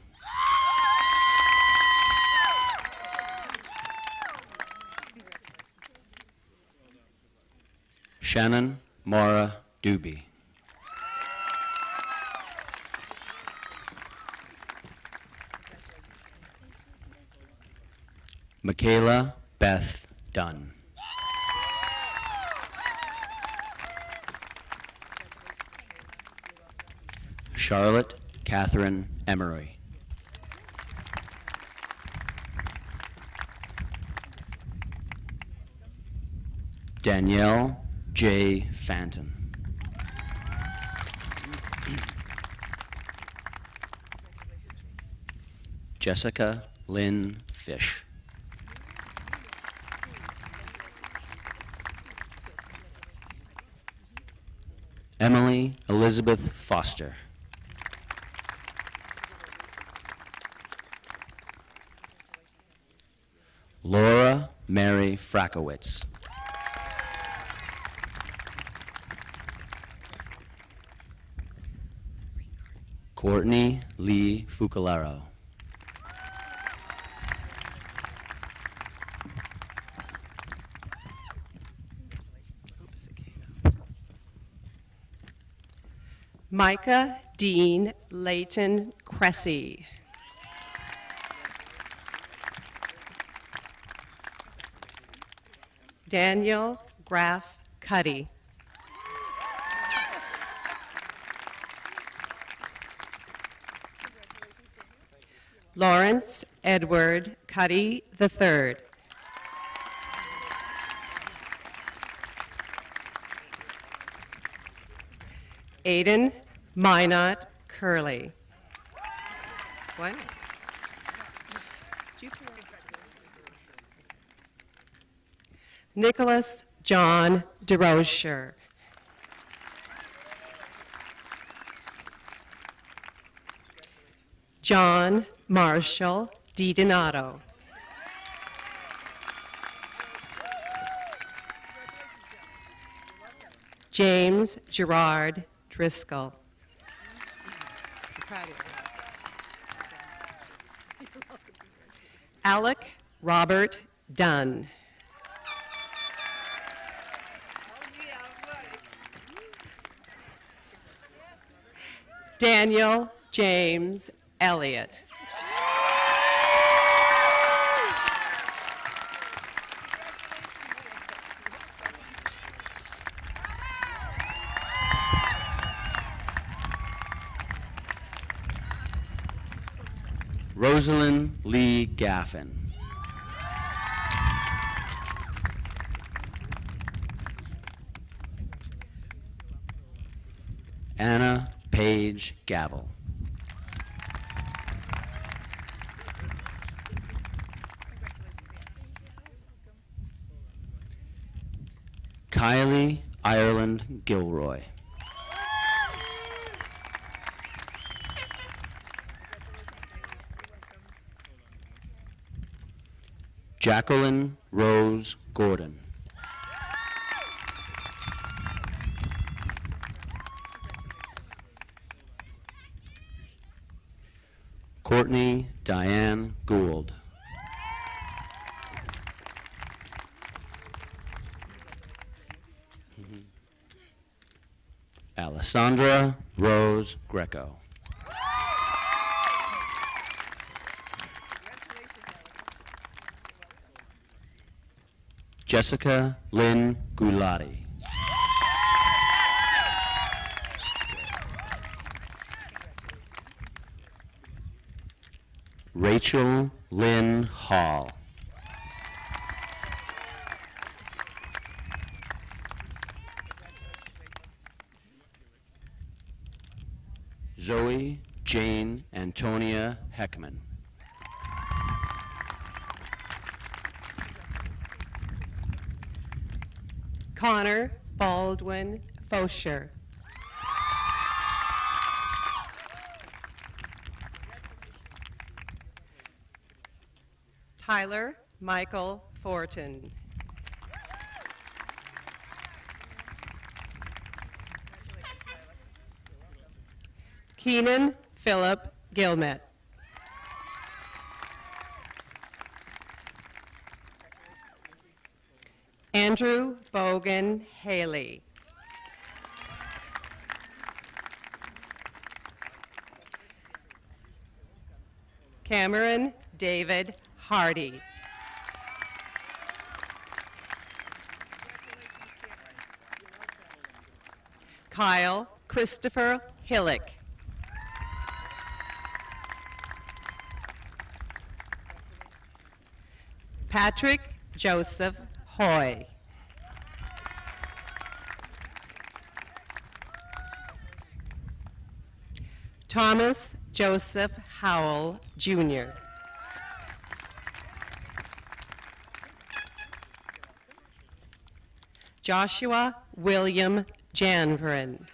Shannon Mara Doobie. Michaela Beth Dunn. Charlotte Catherine Emery. Danielle J. Fanton. Jessica Lynn Fish. Emily Elizabeth Foster. Laura Mary Frakowitz. Courtney Lee Fucalero. Micah Dean Layton Cressy. Daniel Graff Cuddy. Lawrence Edward Cuddy III. Aiden Minot Curley. What? Nicholas John DeRocher. John Marshall DiDonato. James Gerard Driscoll. Alec Robert Dunn. Daniel James Elliott. Rosalind Lee Gaffin. Anna Page Gavel. Kylie Ireland Gilroy. Jacqueline Rose Gordon. Courtney Diane Gould. Alessandra Rose Greco. Jessica Lynn Gulati. Rachel Lynn Hall. Zoe Jane Antonia Heckman. Connor Baldwin Fosher. Tyler Michael Fortin. Keenan Philip Gilmet. Andrew Bogan Haley. Cameron David Hardy. Kyle Christopher Hillick. Patrick Joseph Hoy. Thomas Joseph Howell, Jr. Joshua William Janvrin.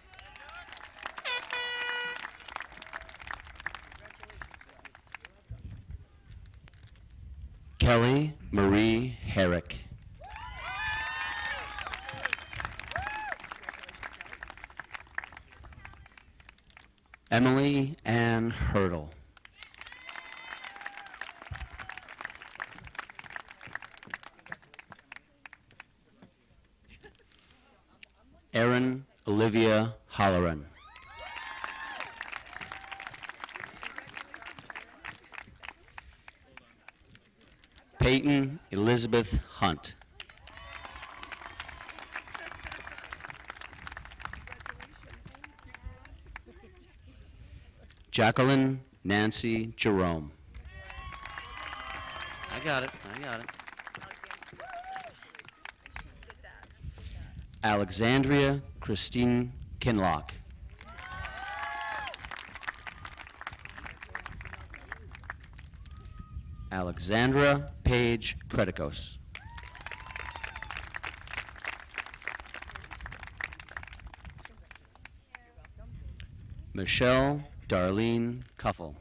Kelly Marie Herrick. Emily Ann Hurdle. Erin Olivia Holloran. Peyton Elizabeth Hunt. Jacqueline Nancy Jerome. I got it. Alexandria Christine Kinlock. Alexandra Page Creticos. Michelle Darlene Cuffle.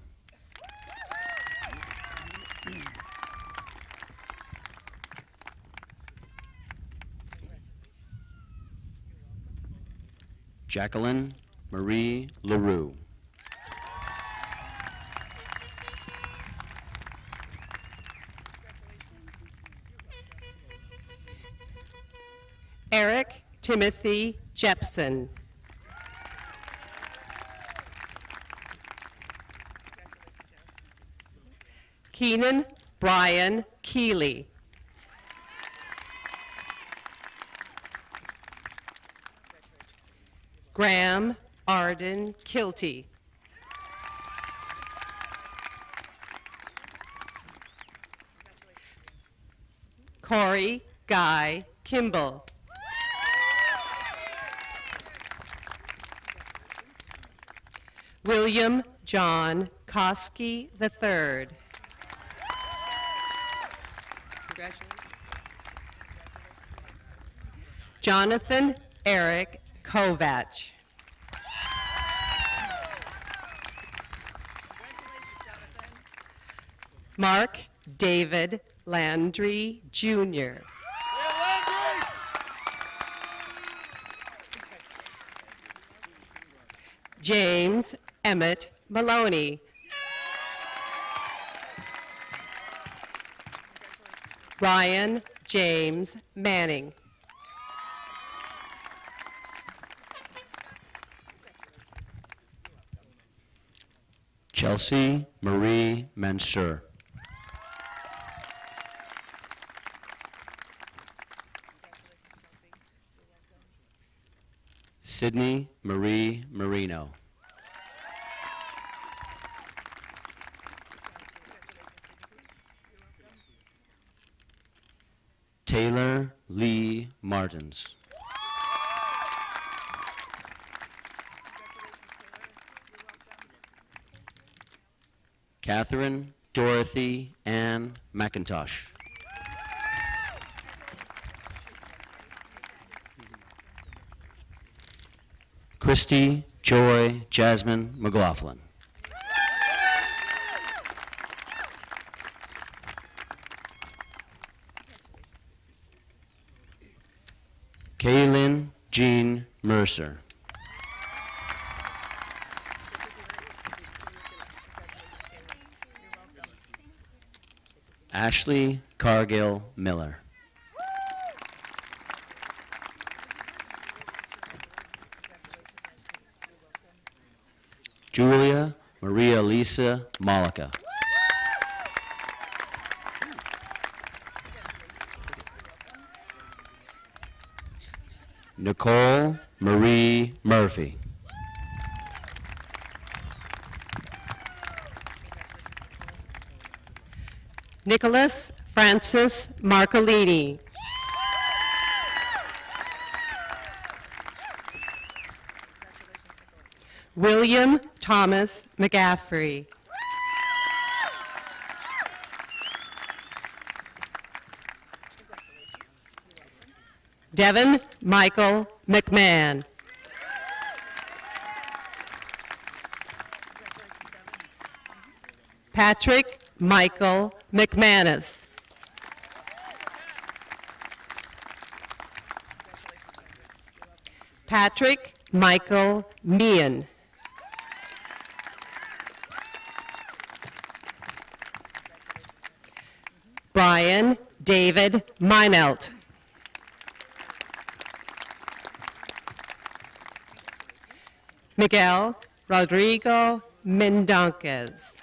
Jacqueline Marie LaRue. Eric Timothy Jepson. Keenan Brian Keeley. Graham Arden Kilty. Corey Guy Kimball. William John Koski III. Jonathan Eric Kovach. Mark David Landry Jr. James Emmett Maloney. Ryan James Manning. Chelsea Marie Mansour. Sydney Marie Marino. Taylor Lee Martins. Catherine Dorothy Ann McIntosh. Christy Joy Jasmine McLaughlin. Kaylin Jean Mercer. Ashley Cargill Miller. Julia Maria Lisa Malika. Nicole Marie Murphy. Nicholas Francis Marcolini. William Thomas McGaffrey. Devin Michael McMahon. Patrick Michael McManus. Patrick Michael Meehan. Brian David Meinelt. Miguel Rodrigo Mendonquez.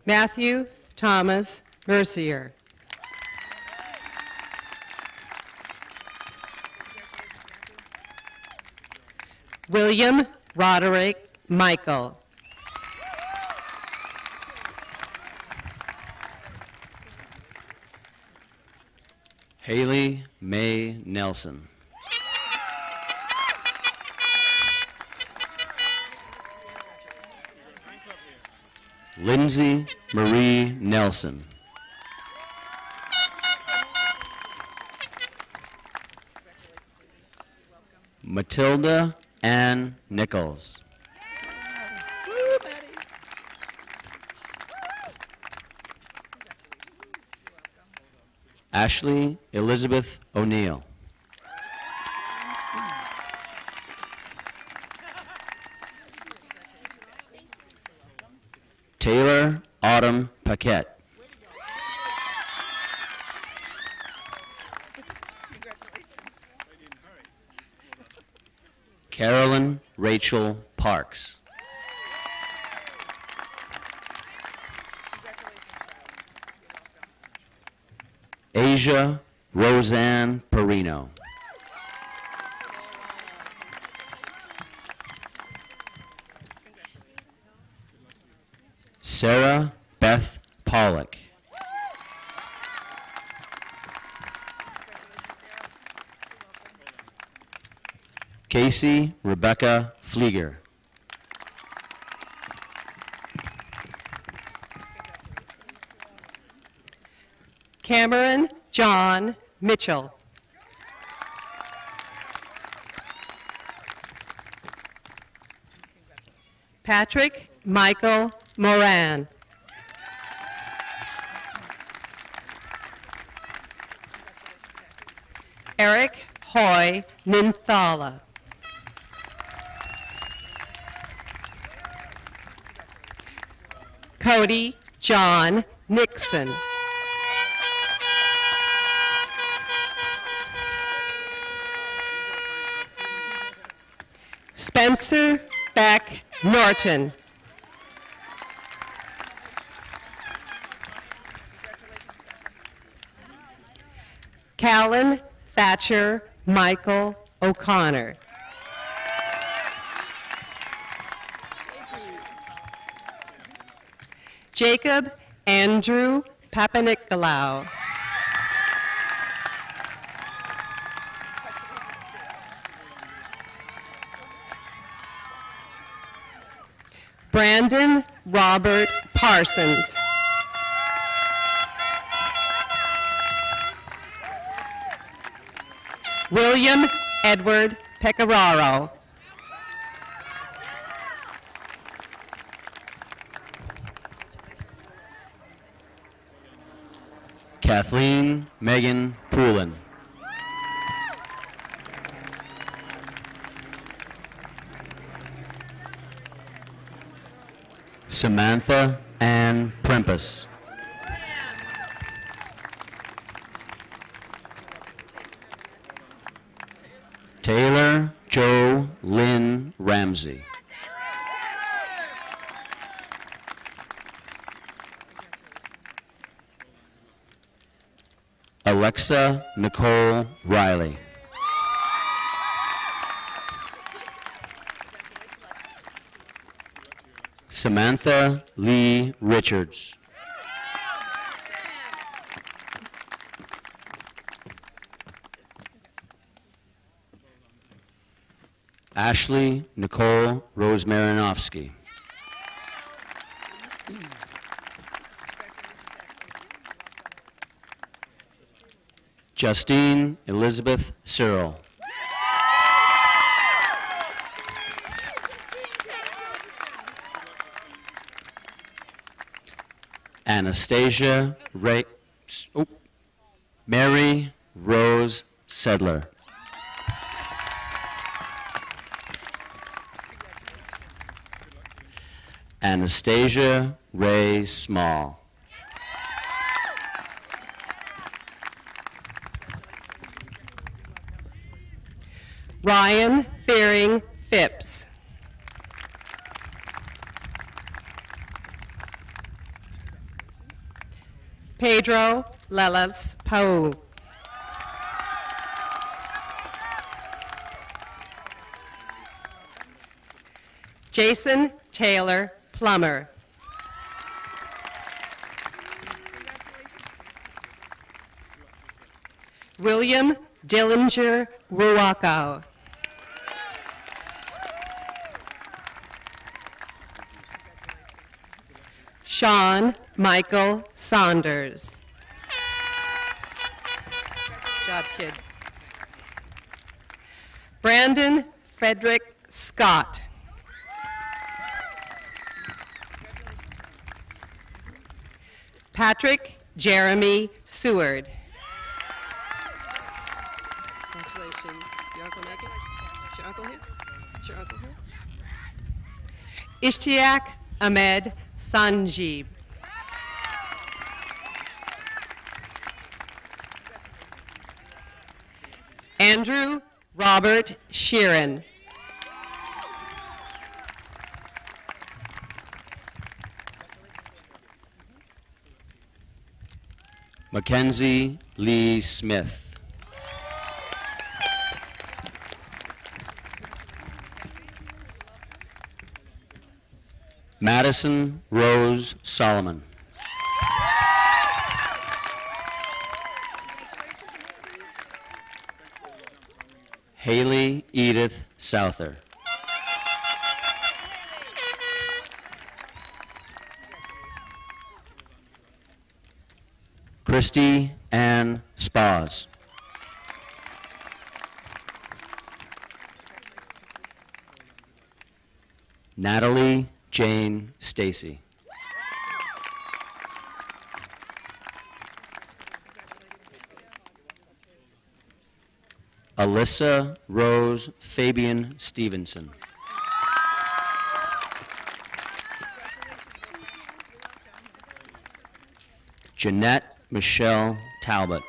Matthew Thomas Mercier. William Roderick Michael. Haley Mae Nelson. Lindsay Marie Nelson. Matilda Ann Nichols. Ashley Elizabeth O'Neill. Taylor Autumn Paquette. Carolyn Rachel Parks. Asia Roseanne Perino. Sarah Beth Pollock. Casey Rebecca Flieger. Cameron John Mitchell. Patrick Michael Moran. Eric Hoy Ninthala. Cody John Nixon. Spencer Beck Norton. Callan Thatcher Michael O'Connor. Jacob Andrew Papanikolaou. Brandon Robert Parsons. William Edward Pecoraro. Kathleen Megan Poulin. Samantha Ann Prempus. Taylor Joe Lynn Ramsey. Alexa Nicole Riley. Samantha Lee Richards. Ashley Nicole Rosemarinovsky. Justine Elizabeth Cyril. Anastasia Mary Rose Sedler. Anastasia Ray Small. Ryan Fearing Phipps. Pedro Lelas Pau. Jason Taylor Plummer. William Dillinger Ruakau. Sean Michael Saunders. Good job, kid. Brandon Frederick Scott. Patrick Jeremy Seward. Congratulations. Your uncle make it? Is your uncle here? Is your uncle here? Ishtiaq Ahmed Sanjeeb. Andrew Robert Sheeran. Mackenzie Lee Smith. Madison Rose Solomon. Haley Edith Souther. Christy Ann Spaz. Natalie Jane Stacy. Alyssa Rose Fabian Stevenson. Jeanette Michelle Talbot.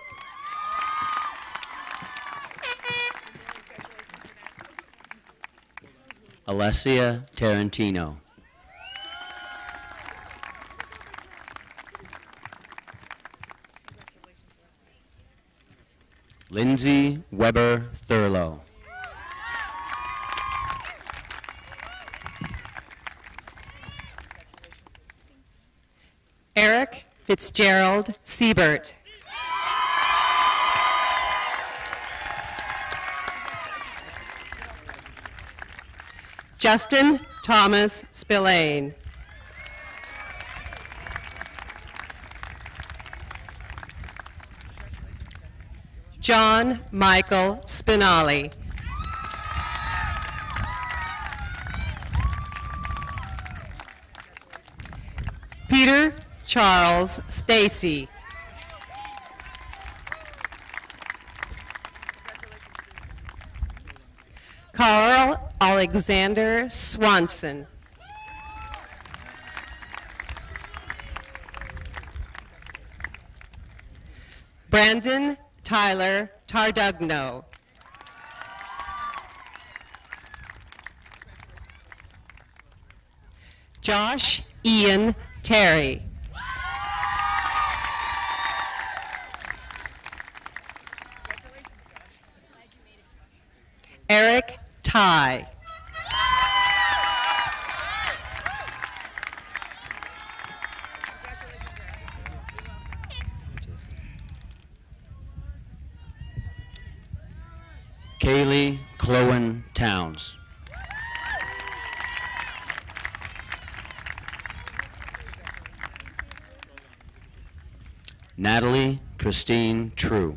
Alessia Tarantino. Lindsay Weber Thurlow. Eric Fitzgerald Siebert. Justin Thomas Spillane. John Michael Spinali. Peter Charles Stacy. Carl Alexander Swanson. Brandon Tyler Tardugno. Josh Ian Terry. Eric Ty. Kaylee Clowen Towns. Natalie Christine True.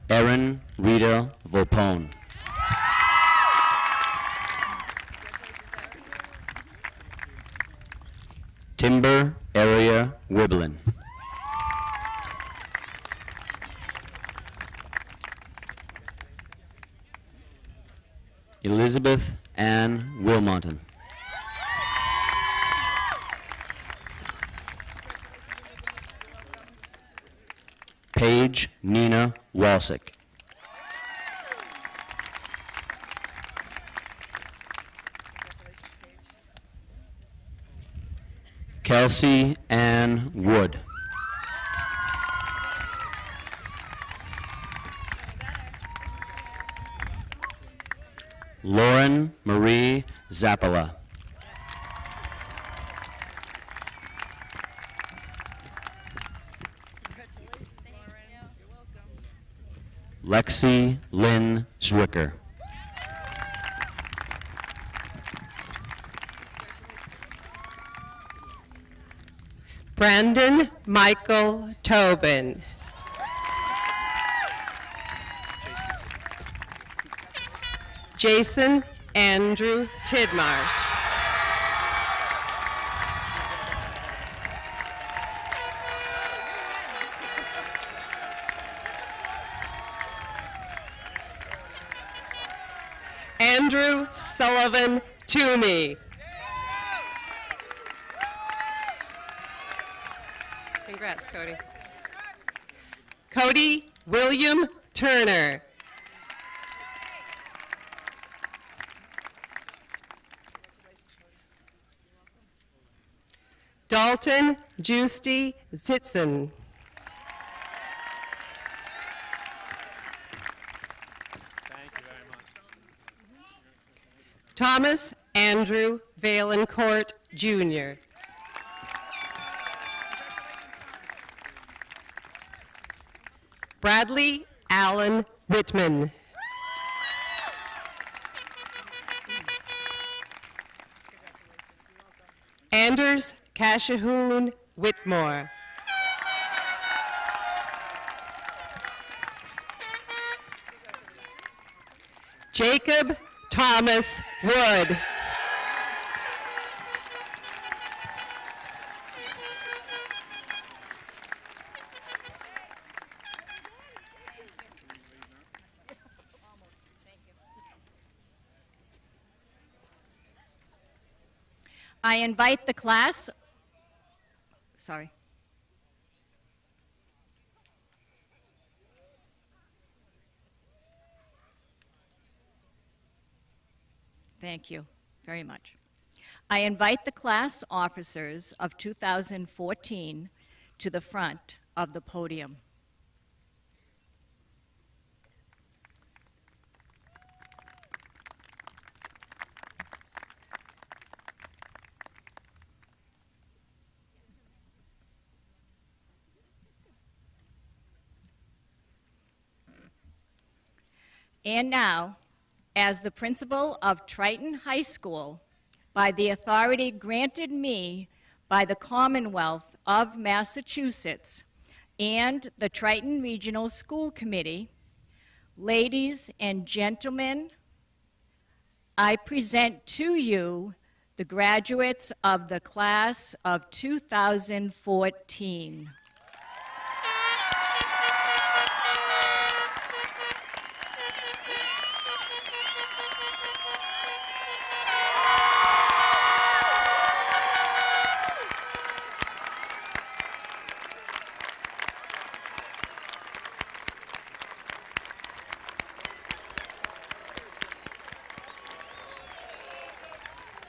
Erin Rita Vopone. Timber Area Wiblin. Elizabeth Ann Wilmonton. Paige Nina Walsick. Kelsey Ann Wood. Lauren Marie Zappala. Lexi Lynn Zwicker. Brandon Michael Tobin. Jason Andrew Tidmarsh. Andrew Sullivan Toomey. Congrats, Cody. Cody William Turner. Dalton Justy Zitzen. Thomas Andrew Valencourt, Jr. Bradley Allen Whitman. Anders Cashahoon Whitmore. Jacob Thomas Wood. I invite the class, sorry. Thank you very much. I invite the class officers of 2014 to the front of the podium. And now, as the principal of Triton High School, by the authority granted me by the Commonwealth of Massachusetts and the Triton Regional School Committee, ladies and gentlemen, I present to you the graduates of the class of 2014.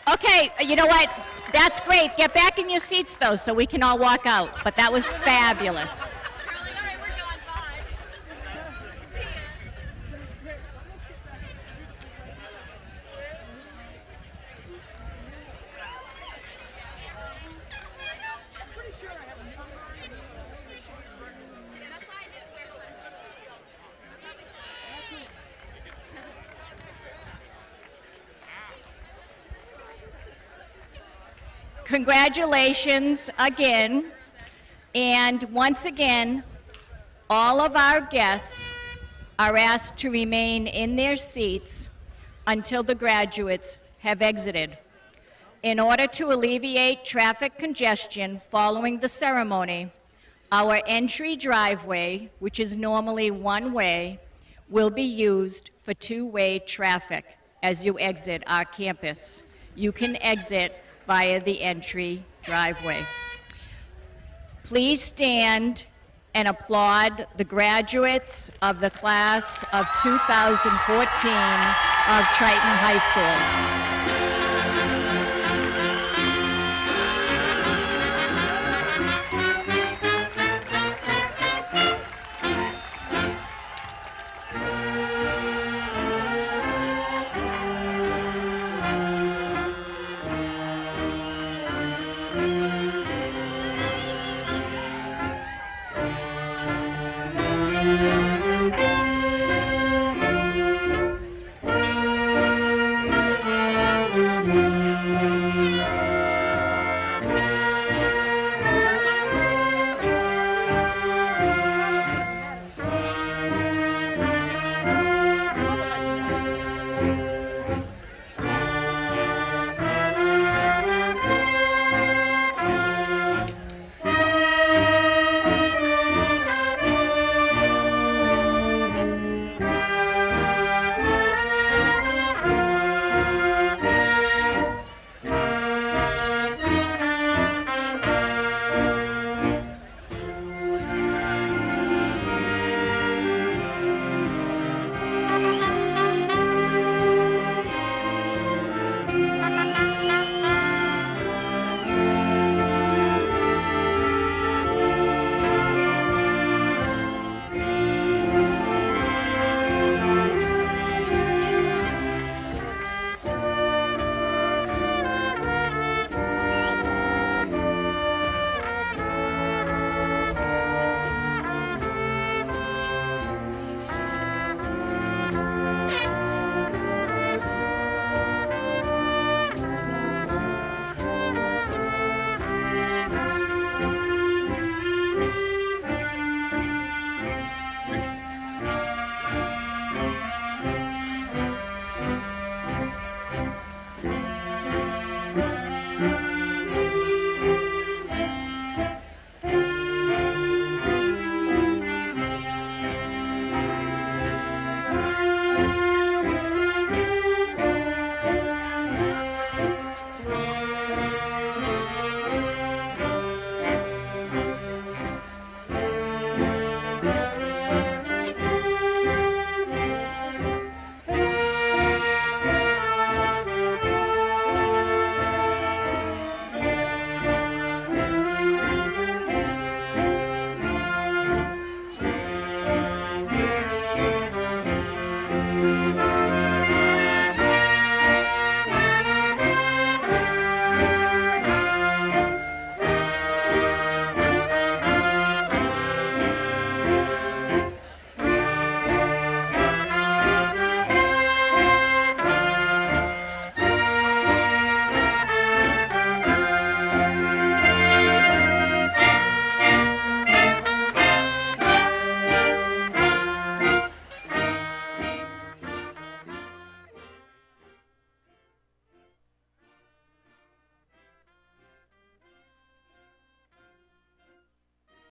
Okay, you know what? That's great. Get back in your seats, though, so we can all walk out. But that was fabulous. Congratulations again, and once again, all of our guests are asked to remain in their seats until the graduates have exited. In order to alleviate traffic congestion following the ceremony, our entry driveway, which is normally one-way, will be used for two-way traffic as you exit our campus. You can exit via the entry driveway. Please stand and applaud the graduates of the class of 2014 of Triton High School.